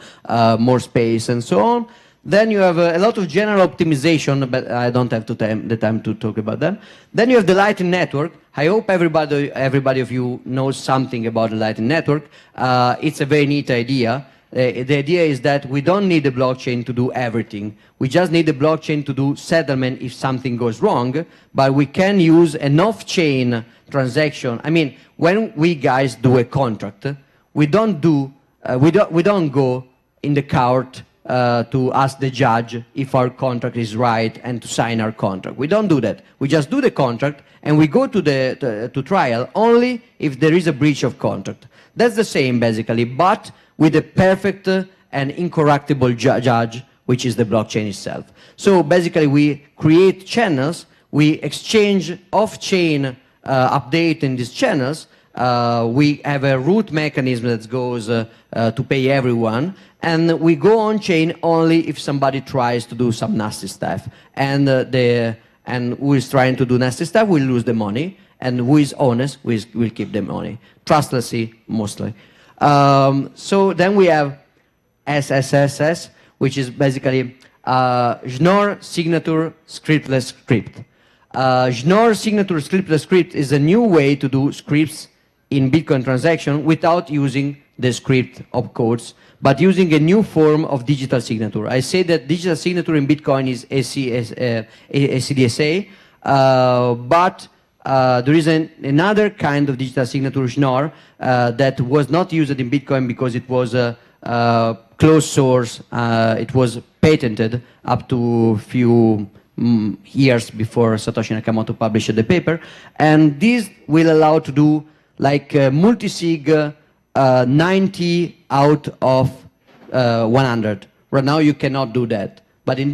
S1: more space, and so on. Then you have a lot of general optimization, but I don't have the time to talk about them. Then you have the Lightning Network. I hope everybody of you knows something about the Lightning Network. It's a very neat idea. The idea is that we don't need the blockchain to do everything. We just need the blockchain to do settlement if something goes wrong, but we can use an off-chain transaction. I mean, when we guys do a contract, we don't go in the court to ask the judge if our contract is right and to sign our contract. We don't do that. We just do the contract and we go to trial only if there is a breach of contract. That's the same basically, but with a perfect and incorruptible judge, which is the blockchain itself. So basically we create channels, we exchange off-chain update in these channels, we have a root mechanism that goes to pay everyone, and we go on-chain only if somebody tries to do some nasty stuff. And who is trying to do nasty stuff will lose the money, and who is honest will keep the money. Trustlessly, mostly. So then we have SSSS, which is basically Schnorr Signature Scriptless Script. Schnorr Signature Scriptless Script is a new way to do scripts in Bitcoin transaction without using the script opcodes, but using a new form of digital signature. I say that digital signature in Bitcoin is a CDSA, but there is another kind of digital signature, Schnorr, that was not used in Bitcoin because it was closed source. It was patented up to a few years before Satoshi Nakamoto published the paper. And this will allow to do like multi-sig 90 out of 100. Right now you cannot do that. But with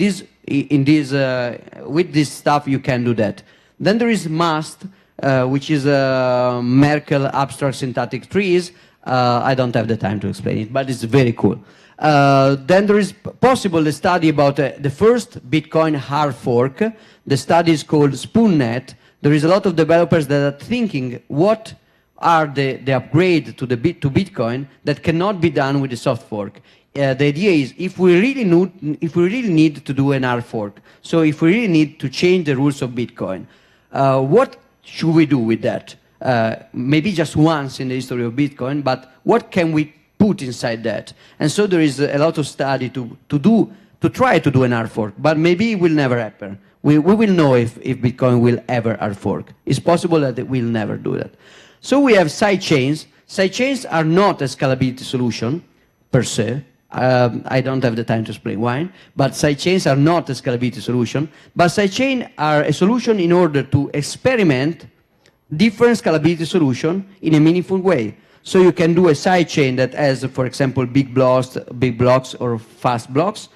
S1: this stuff you can do that. Then there is MAST, which is Merkle abstract syntactic trees. I don't have the time to explain it, but it's very cool. Then there is possible the study about the first Bitcoin hard fork. The study is called SpoonNet. There is a lot of developers that are thinking what are the upgrade to Bitcoin that cannot be done with the soft fork. The idea is if we really need to do an hard fork, so if we really need to change the rules of Bitcoin, what should we do with that? Maybe just once in the history of Bitcoin, but what can we put inside that? And so there is a lot of study to try to do an hard fork, but maybe it will never happen. We will know if Bitcoin will ever hard fork. It's possible that it will never do that. So we have sidechains. Sidechains are not a scalability solution per se. I don't have the time to explain why, but sidechains are not a scalability solution, but sidechains are a solution in order to experiment different scalability solutions in a meaningful way. So you can do a sidechain that has, for example, big blocks or fast blocks.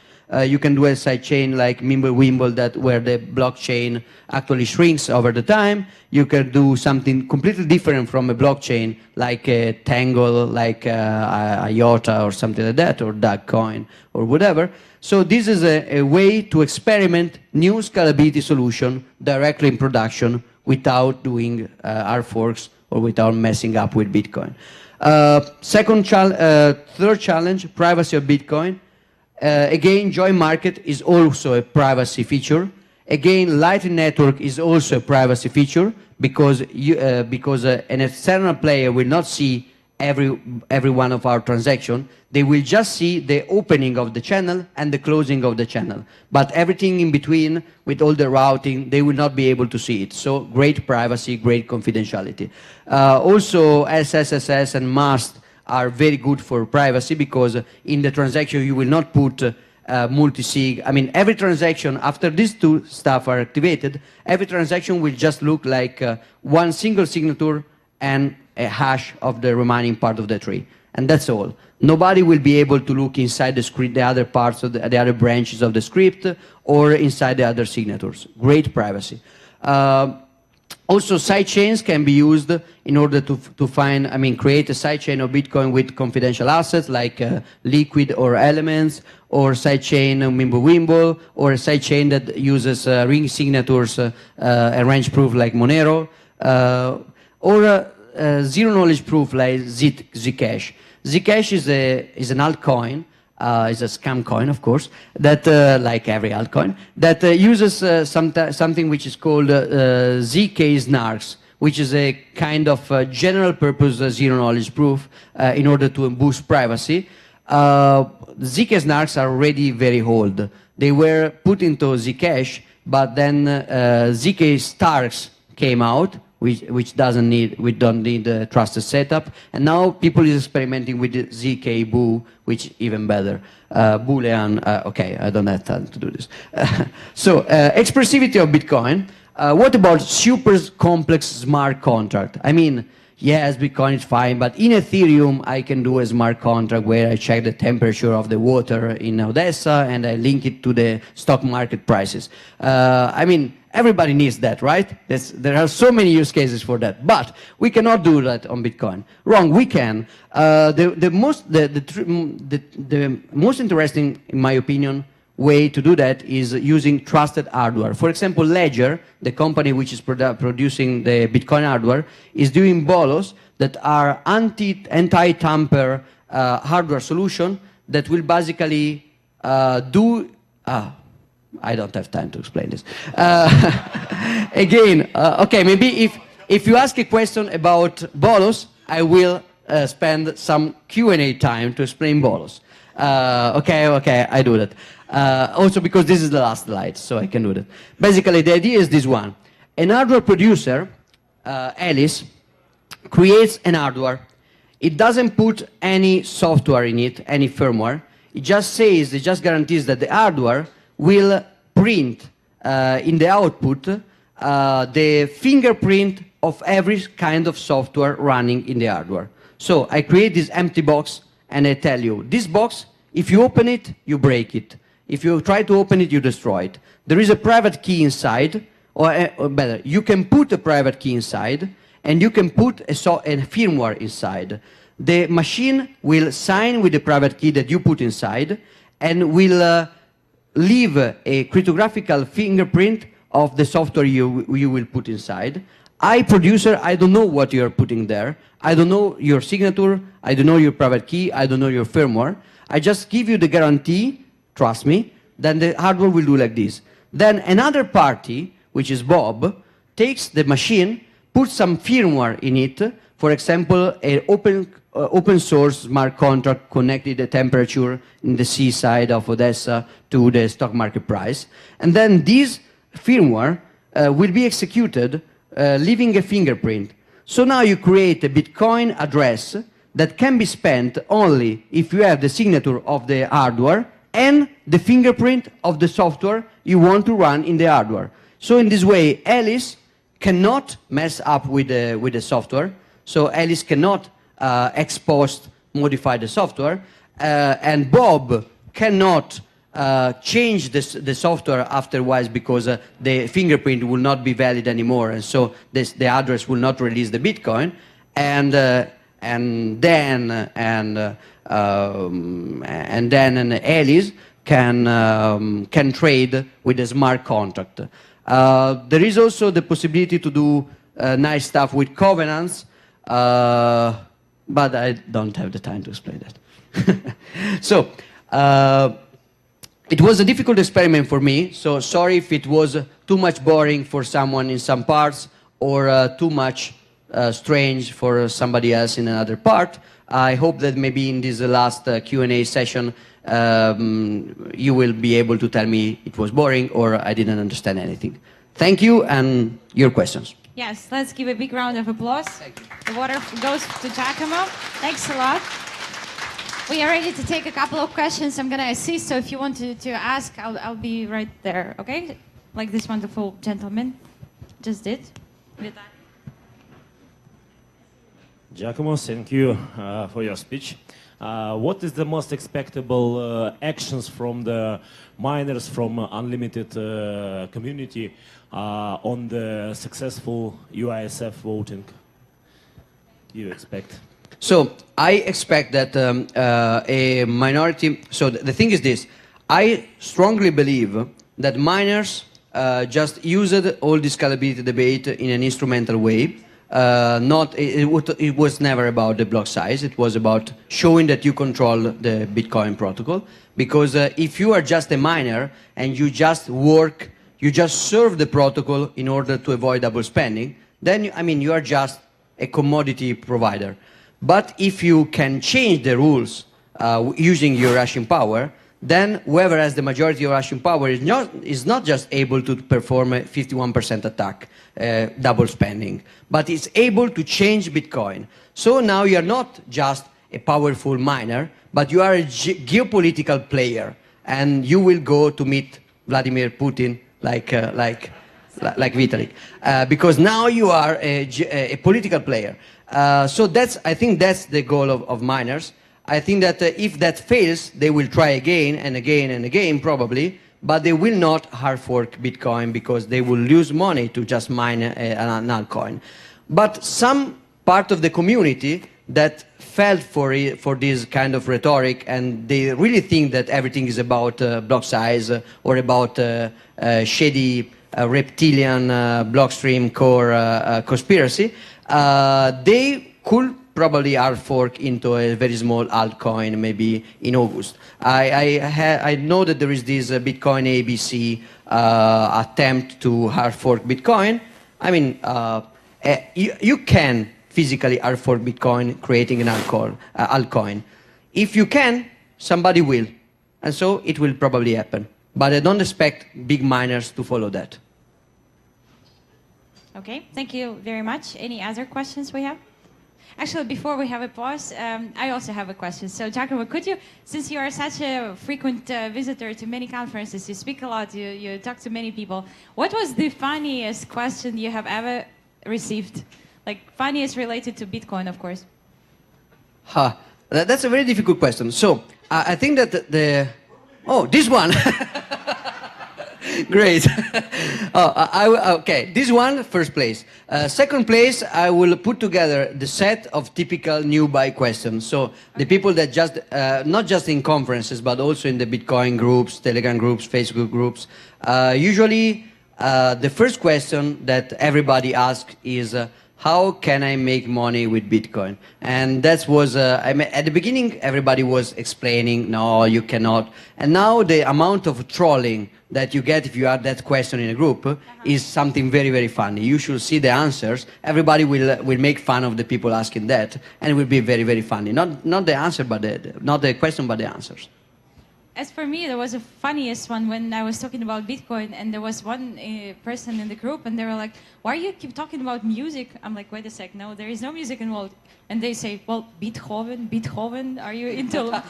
S1: You can do a sidechain like Mimblewimble where the blockchain actually shrinks over the time. You can do something completely different from a blockchain like a Tangle, like a IOTA or something like that, or Dogecoin or whatever. So this is a way to experiment new scalability solution directly in production without doing hard forks or without messing up with Bitcoin. Third challenge, privacy of Bitcoin. Again, joint market is also a privacy feature. Again, Lightning Network is also a privacy feature because an external player will not see every one of our transactions. They will just see the opening of the channel and the closing of the channel. But everything in between, with all the routing, they will not be able to see it. So great privacy, great confidentiality. Also, SSSS and MAST are very good for privacy because in the transaction you will not put multi-sig. I mean, every transaction, after these two stuff are activated, every transaction will just look like one single signature and a hash of the remaining part of the tree. and that's all. Nobody will be able to look inside the script, the other parts of the other branches of the script, or inside the other signatures. Great privacy. Also, sidechains can be used in order to find, create a sidechain of Bitcoin with confidential assets like liquid or elements, or sidechain Mimblewimble, or a sidechain that uses ring signatures and range proof like Monero, or zero knowledge proof like Zcash. Zcash is an altcoin. Is a scam coin, of course, that, like every altcoin, that uses something which is called ZK snarks, which is a kind of general purpose zero-knowledge proof in order to boost privacy. ZK snarks are already very old. They were put into Zcash, but then ZK stars came out, which we don't need a trusted setup, and now people is experimenting with the ZK Boo, which even better. Boolean, okay, I don't have time to do this. So, expressivity of Bitcoin. What about super complex smart contract? Yes, Bitcoin is fine, but in Ethereum, I can do a smart contract where I check the temperature of the water in Odessa and I link it to the stock market prices. Everybody needs that, right? There are so many use cases for that, but we cannot do that on Bitcoin. Wrong, we can. The most interesting, in my opinion, way to do that is using trusted hardware. For example, Ledger, the company which is producing the Bitcoin hardware, is doing bolos that are anti-tamper hardware solution that will basically do... I don't have time to explain this. Again, okay, maybe if you ask a question about bolos, I will spend some Q&A time to explain bolos. Okay, I do that. Also because this is the last slide, so I can do that. Basically, the idea is this one. An hardware producer, Alice, creates an hardware. It doesn't put any software in it, any firmware. It just guarantees that the hardware will print in the output the fingerprint of every kind of software running in the hardware. So I create this empty box and I tell you, this box, if you open it, you break it. If you try to open it, you destroy it. There is a private key inside, or better, you can put a private key inside and you can put a firmware inside. The machine will sign with the private key that you put inside and will leave a cryptographical fingerprint of the software you will put inside. Producer, I don't know what you're putting there. I don't know your signature. I don't know your private key. I don't know your firmware. I just give you the guarantee, trust me, then the hardware will do like this. Then another party, which is Bob, takes the machine, puts some firmware in it, for example, an open source smart contract connected the temperature in the seaside of Odessa to the stock market price. And then this firmware will be executed, leaving a fingerprint. So now you create a Bitcoin address that can be spent only if you have the signature of the hardware and the fingerprint of the software you want to run in the hardware. So in this way, Alice cannot mess up with the software. So Alice cannot ex post modify the software, and Bob cannot change the software afterwards because the fingerprint will not be valid anymore, and so the address will not release the Bitcoin, and then Alice can trade with a smart contract. There is also the possibility to do nice stuff with covenants. But I don't have the time to explain that. So, it was a difficult experiment for me, so sorry if it was too much boring for someone in some parts, or too much strange for somebody else in another part. I hope that maybe in this last Q&A session, you will be able to tell me it was boring or I didn't understand anything. Thank you, and your questions.
S2: Yes, let's give a big round of applause. The water goes to Giacomo. Thanks a lot. We are ready to take a couple of questions. I'm going to assist, so if you want to ask, I'll be right there, okay? Like this wonderful gentleman just did. With that.
S3: Giacomo, thank you for your speech. What is the most expectable actions from the miners from Unlimited community on the successful UISF voting you expect?
S1: So I expect that a minority. So the thing is this: I strongly believe that miners just used all this scalability debate in an instrumental way. It was never about the block size. It was about showing that you control the Bitcoin protocol. Because if you are just a miner and you just work, you just serve the protocol in order to avoid double spending, then I mean you are just a commodity provider. But if you can change the rules using your hashing power, then whoever has the majority of hashing power is not just able to perform a 51% attack, double spending, but is able to change Bitcoin. So now you are not just a powerful miner, but you are a geopolitical player, and you will go to meet Vladimir Putin like Vitalik, because now you are a political player. So I think that's the goal of miners. I think that if that fails, they will try again and again and again, probably, but they will not hard fork Bitcoin because they will lose money to just mine an altcoin. But some part of the community that fell for this kind of rhetoric, and they really think that everything is about block size or about shady reptilian blockstream core conspiracy, they could probably hard fork into a very small altcoin maybe in August. I know that there is this Bitcoin ABC attempt to hard fork Bitcoin. I mean, you can physically hard fork Bitcoin creating an altcoin. If you can, somebody will. And so it will probably happen. But I don't expect big miners to follow that.
S2: Okay, thank you very much. Any other questions we have? Actually, before we have a pause, I also have a question. So, Giacomo, could you, since you are such a frequent visitor to many conferences, you speak a lot, you talk to many people, what was the funniest question you have ever received? Like, funniest related to Bitcoin, of course.
S1: That's a very difficult question. So, I think that oh, this one. Great. Okay, this one, first place. Second place, I will put together the set of typical new buy questions. So the people that just, not just in conferences, but also in the Bitcoin groups, Telegram groups, Facebook groups. Usually, the first question that everybody asks is, how can I make money with Bitcoin? And that was, I mean, at the beginning, everybody was explaining, no, you cannot. And now the amount of trolling that you get if you ask that question in a group is something very, very funny. You should see the answers. Everybody will make fun of the people asking that, and it will be very, very funny. Not the answer, but not the question, but the answers.
S2: As for me, there was a funniest one when I was talking about Bitcoin, and there was one person in the group, and they were like, why you keep talking about music? I'm like, wait a sec, no, there is no music involved. And they say, well, Beethoven, are you into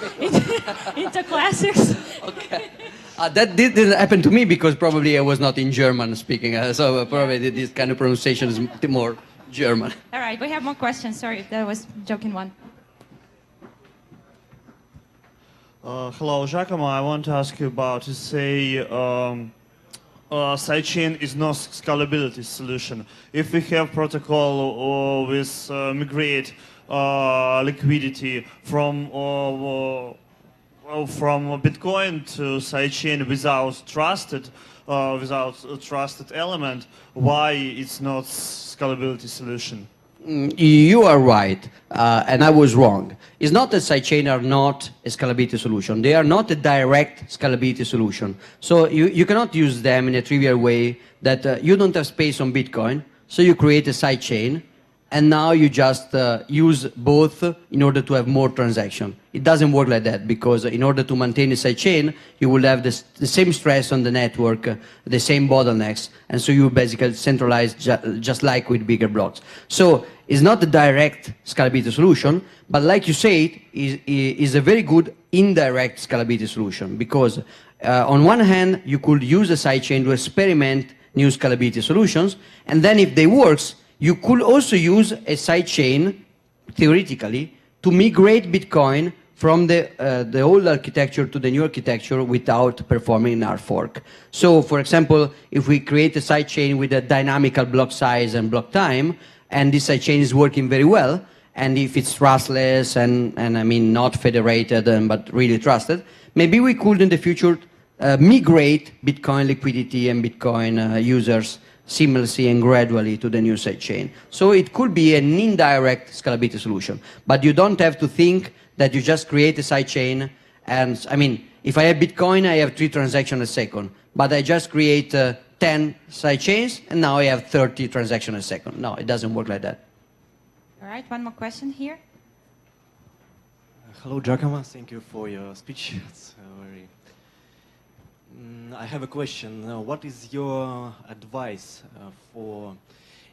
S2: classics?
S1: Okay. That didn't happen to me because probably I was not in German speaking, so probably this kind of pronunciation is more German.
S2: All right, we have more questions. Sorry, that was joking one.
S4: Hello, Giacomo. I want to ask you about, say, sidechain is not scalability solution. If we have protocol with migrate liquidity from Bitcoin to sidechain without trusted element, why it's not scalability solution?
S1: You are right, and I was wrong. It's not that sidechain are not a scalability solution. They are not a direct scalability solution. So you cannot use them in a trivial way that you don't have space on Bitcoin, so you create a sidechain, and now you just use both in order to have more transaction. It doesn't work like that, because in order to maintain a sidechain, you will have the same stress on the network, the same bottlenecks, and so you basically centralize just like with bigger blocks. So it's not the direct scalability solution, but like you say, it is a very good indirect scalability solution, because on one hand, you could use a sidechain to experiment new scalability solutions, and then if they works, you could also use a sidechain theoretically, to migrate Bitcoin from the old architecture to the new architecture without performing an hard fork. So, for example, if we create a sidechain with a dynamical block size and block time, and this sidechain is working very well, and if it's trustless and I mean not federated but really trusted, maybe we could in the future migrate Bitcoin liquidity and Bitcoin users seamlessly and gradually to the new sidechain. So it could be an indirect scalability solution, but you don't have to think that you just create a sidechain and, I mean, if I have Bitcoin, I have 3 transactions a second, but I just create 10 sidechains and now I have 30 transactions a second. No, it doesn't work like that.
S2: All right, one more question here.
S5: Hello, Giacomo. Thank you for your speech. It's very. I have a question. What is your advice for,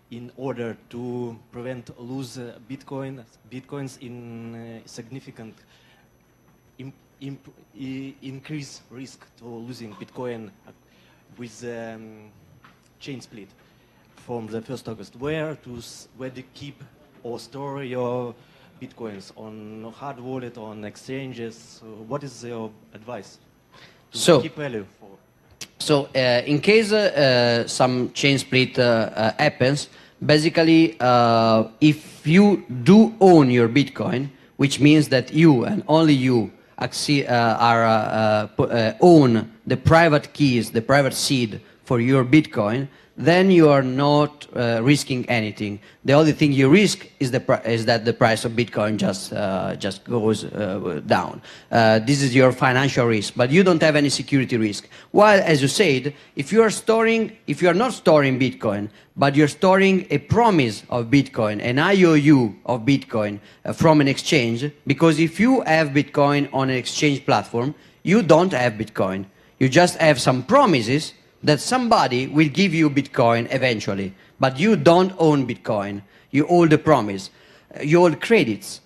S5: in order to prevent lose bitcoins in significant increase risk to losing Bitcoin with chain split from the 1st August? Where to keep or store your Bitcoins, on hard wallet, on exchanges? What is your advice to keep value for?
S1: So in case some chain split happens, basically if you do own your Bitcoin, which means that you and only you own the private keys, the private seed for your Bitcoin, then you are not risking anything. The only thing you risk is that the price of Bitcoin just goes down. This is your financial risk, but you don't have any security risk. While, as you said, if you are not storing Bitcoin, but you're storing a promise of Bitcoin, an IOU of Bitcoin from an exchange, because if you have Bitcoin on an exchange platform, you don't have Bitcoin. You just have some promises that somebody will give you Bitcoin eventually, but you don't own Bitcoin. You hold the promise. You hold credits.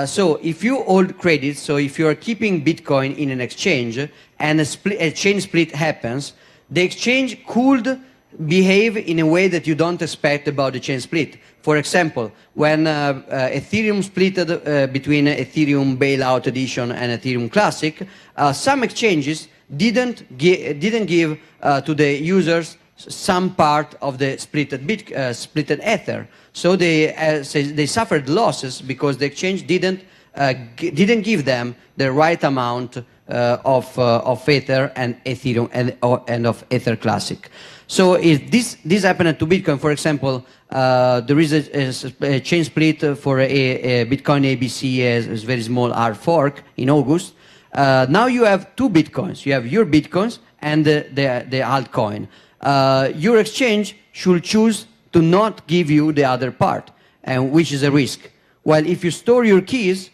S1: So if you hold credits, so if you are keeping Bitcoin in an exchange and a chain split happens, the exchange could behave in a way that you don't expect about the chain split. For example, when Ethereum split between Ethereum Bailout Edition and Ethereum Classic, some exchanges didn't give to the users some part of the splitted Ether. So they suffered losses because the exchange didn't give them the right amount of Ether and Ethereum and of Ether Classic. So if this happened to Bitcoin, for example, there is a chain split for a Bitcoin ABC as a very small hard fork in August. Now you have 2 Bitcoins. You have your Bitcoins and the altcoin. Your exchange should choose to not give you the other part, and which is a risk. While if you store your keys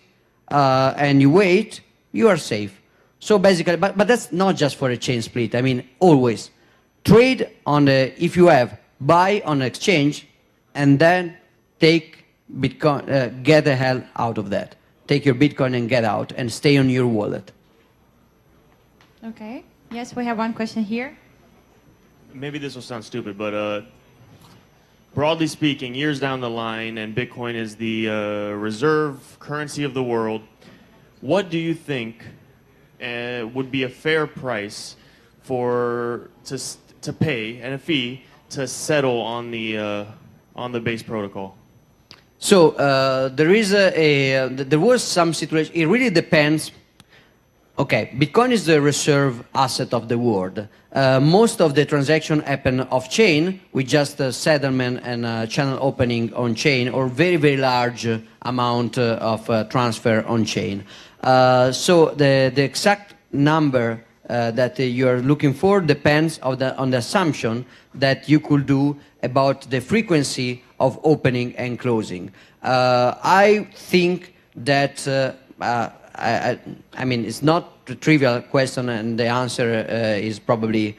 S1: and you wait, you are safe. So basically, but that's not just for a chain split. I mean, always trade on if you have, buy on an exchange, and then take Bitcoin, get the hell out of that. Take your Bitcoin and get out and stay on your wallet.
S2: Okay. Yes, we have one question here.
S6: Maybe this will sound stupid, but broadly speaking, years down the line, and Bitcoin is the reserve currency of the world, what do you think would be a fair price to pay and a fee to settle on the base protocol?
S1: So there was some situation. It really depends. Okay, Bitcoin is the reserve asset of the world. Most of the transactions happen off chain with just settlement and channel opening on chain, or very, very large amount of transfer on chain. So the exact number that you're looking for depends on the assumption that you could do about the frequency of opening and closing. I think that I mean, it's not a trivial question, and the answer is probably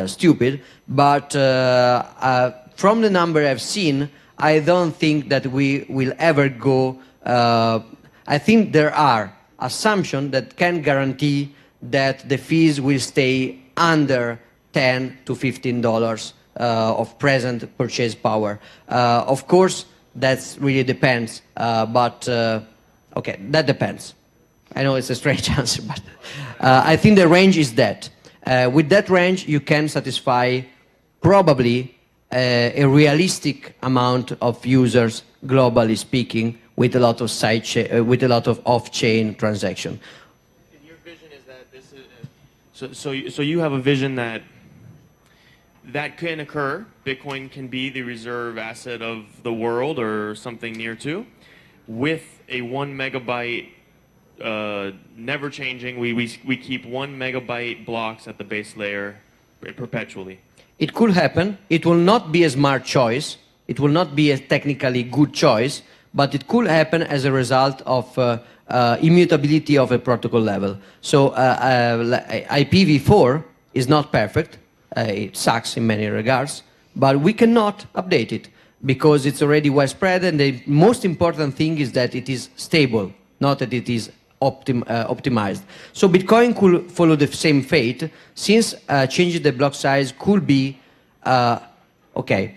S1: stupid, but from the number I've seen, I don't think that we will ever go. I think there are assumptions that can guarantee that the fees will stay under $10 to $15 of present purchase power. Of course, That really depends. Okay, that depends. I know it's a strange answer, but I think the range is that. With that range, you can satisfy probably a realistic amount of users, globally speaking, with a lot of with a lot of off-chain transaction.
S6: And your vision is that this is so you have a vision that can occur. Bitcoin can be the reserve asset of the world or something near to, with a 1 megabyte never changing. We keep 1 megabyte blocks at the base layer perpetually.
S1: It could happen. It will not be a smart choice. It will not be a technically good choice, but it could happen as a result of immutability of a protocol level. So IPv4 is not perfect. It sucks in many regards, but we cannot update it because it's already widespread, and the most important thing is that it is stable, not that it is optimized. So Bitcoin could follow the same fate, since changing the block size could be okay.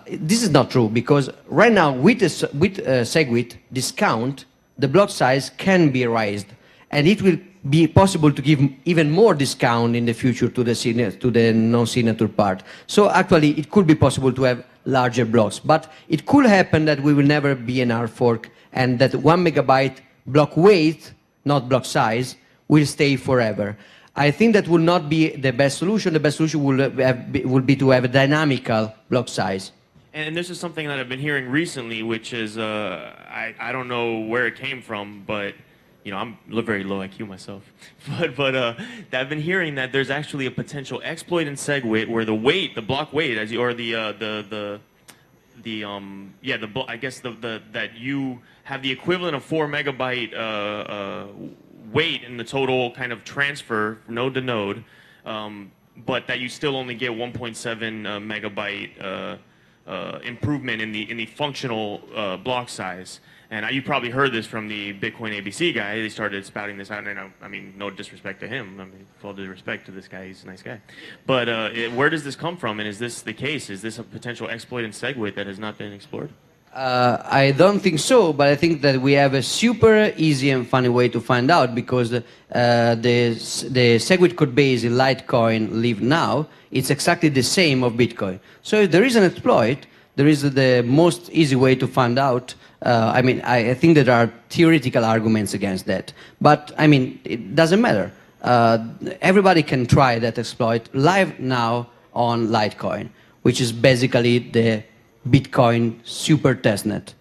S1: This is not true, because right now with SegWit discount, the block size can be raised, and it will be possible to give even more discount in the future to the non-signature part. So actually it could be possible to have larger blocks, but it could happen that we will never be an hard fork, and that 1 megabyte block weight, not block size, will stay forever. I think that will not be the best solution. The best solution will be to have a dynamical block size.
S6: And this is something that I've been hearing recently, which is I don't know where it came from, but you know, I'm very low IQ myself, but I've been hearing that there's actually a potential exploit in SegWit where the weight, the block weight, I guess that you have the equivalent of 4 megabyte weight in the total kind of transfer node to node, but that you still only get 1.7 megabyte improvement in the functional block size. And you probably heard this from the Bitcoin ABC guy. They started spouting this out, and I mean, no disrespect to him. I mean, full due respect to this guy. He's a nice guy. But where does this come from, and is this the case? Is this a potential exploit in SegWit that has not been explored?
S1: I don't think so, but I think that we have a super easy and funny way to find out, because the SegWit code base in Litecoin live now, it's exactly the same of Bitcoin. So if there is an exploit, there is the most easy way to find out. I mean, I think there are theoretical arguments against that, but I mean, it doesn't matter. Everybody can try that exploit live now on Litecoin, which is basically the Bitcoin super testnet.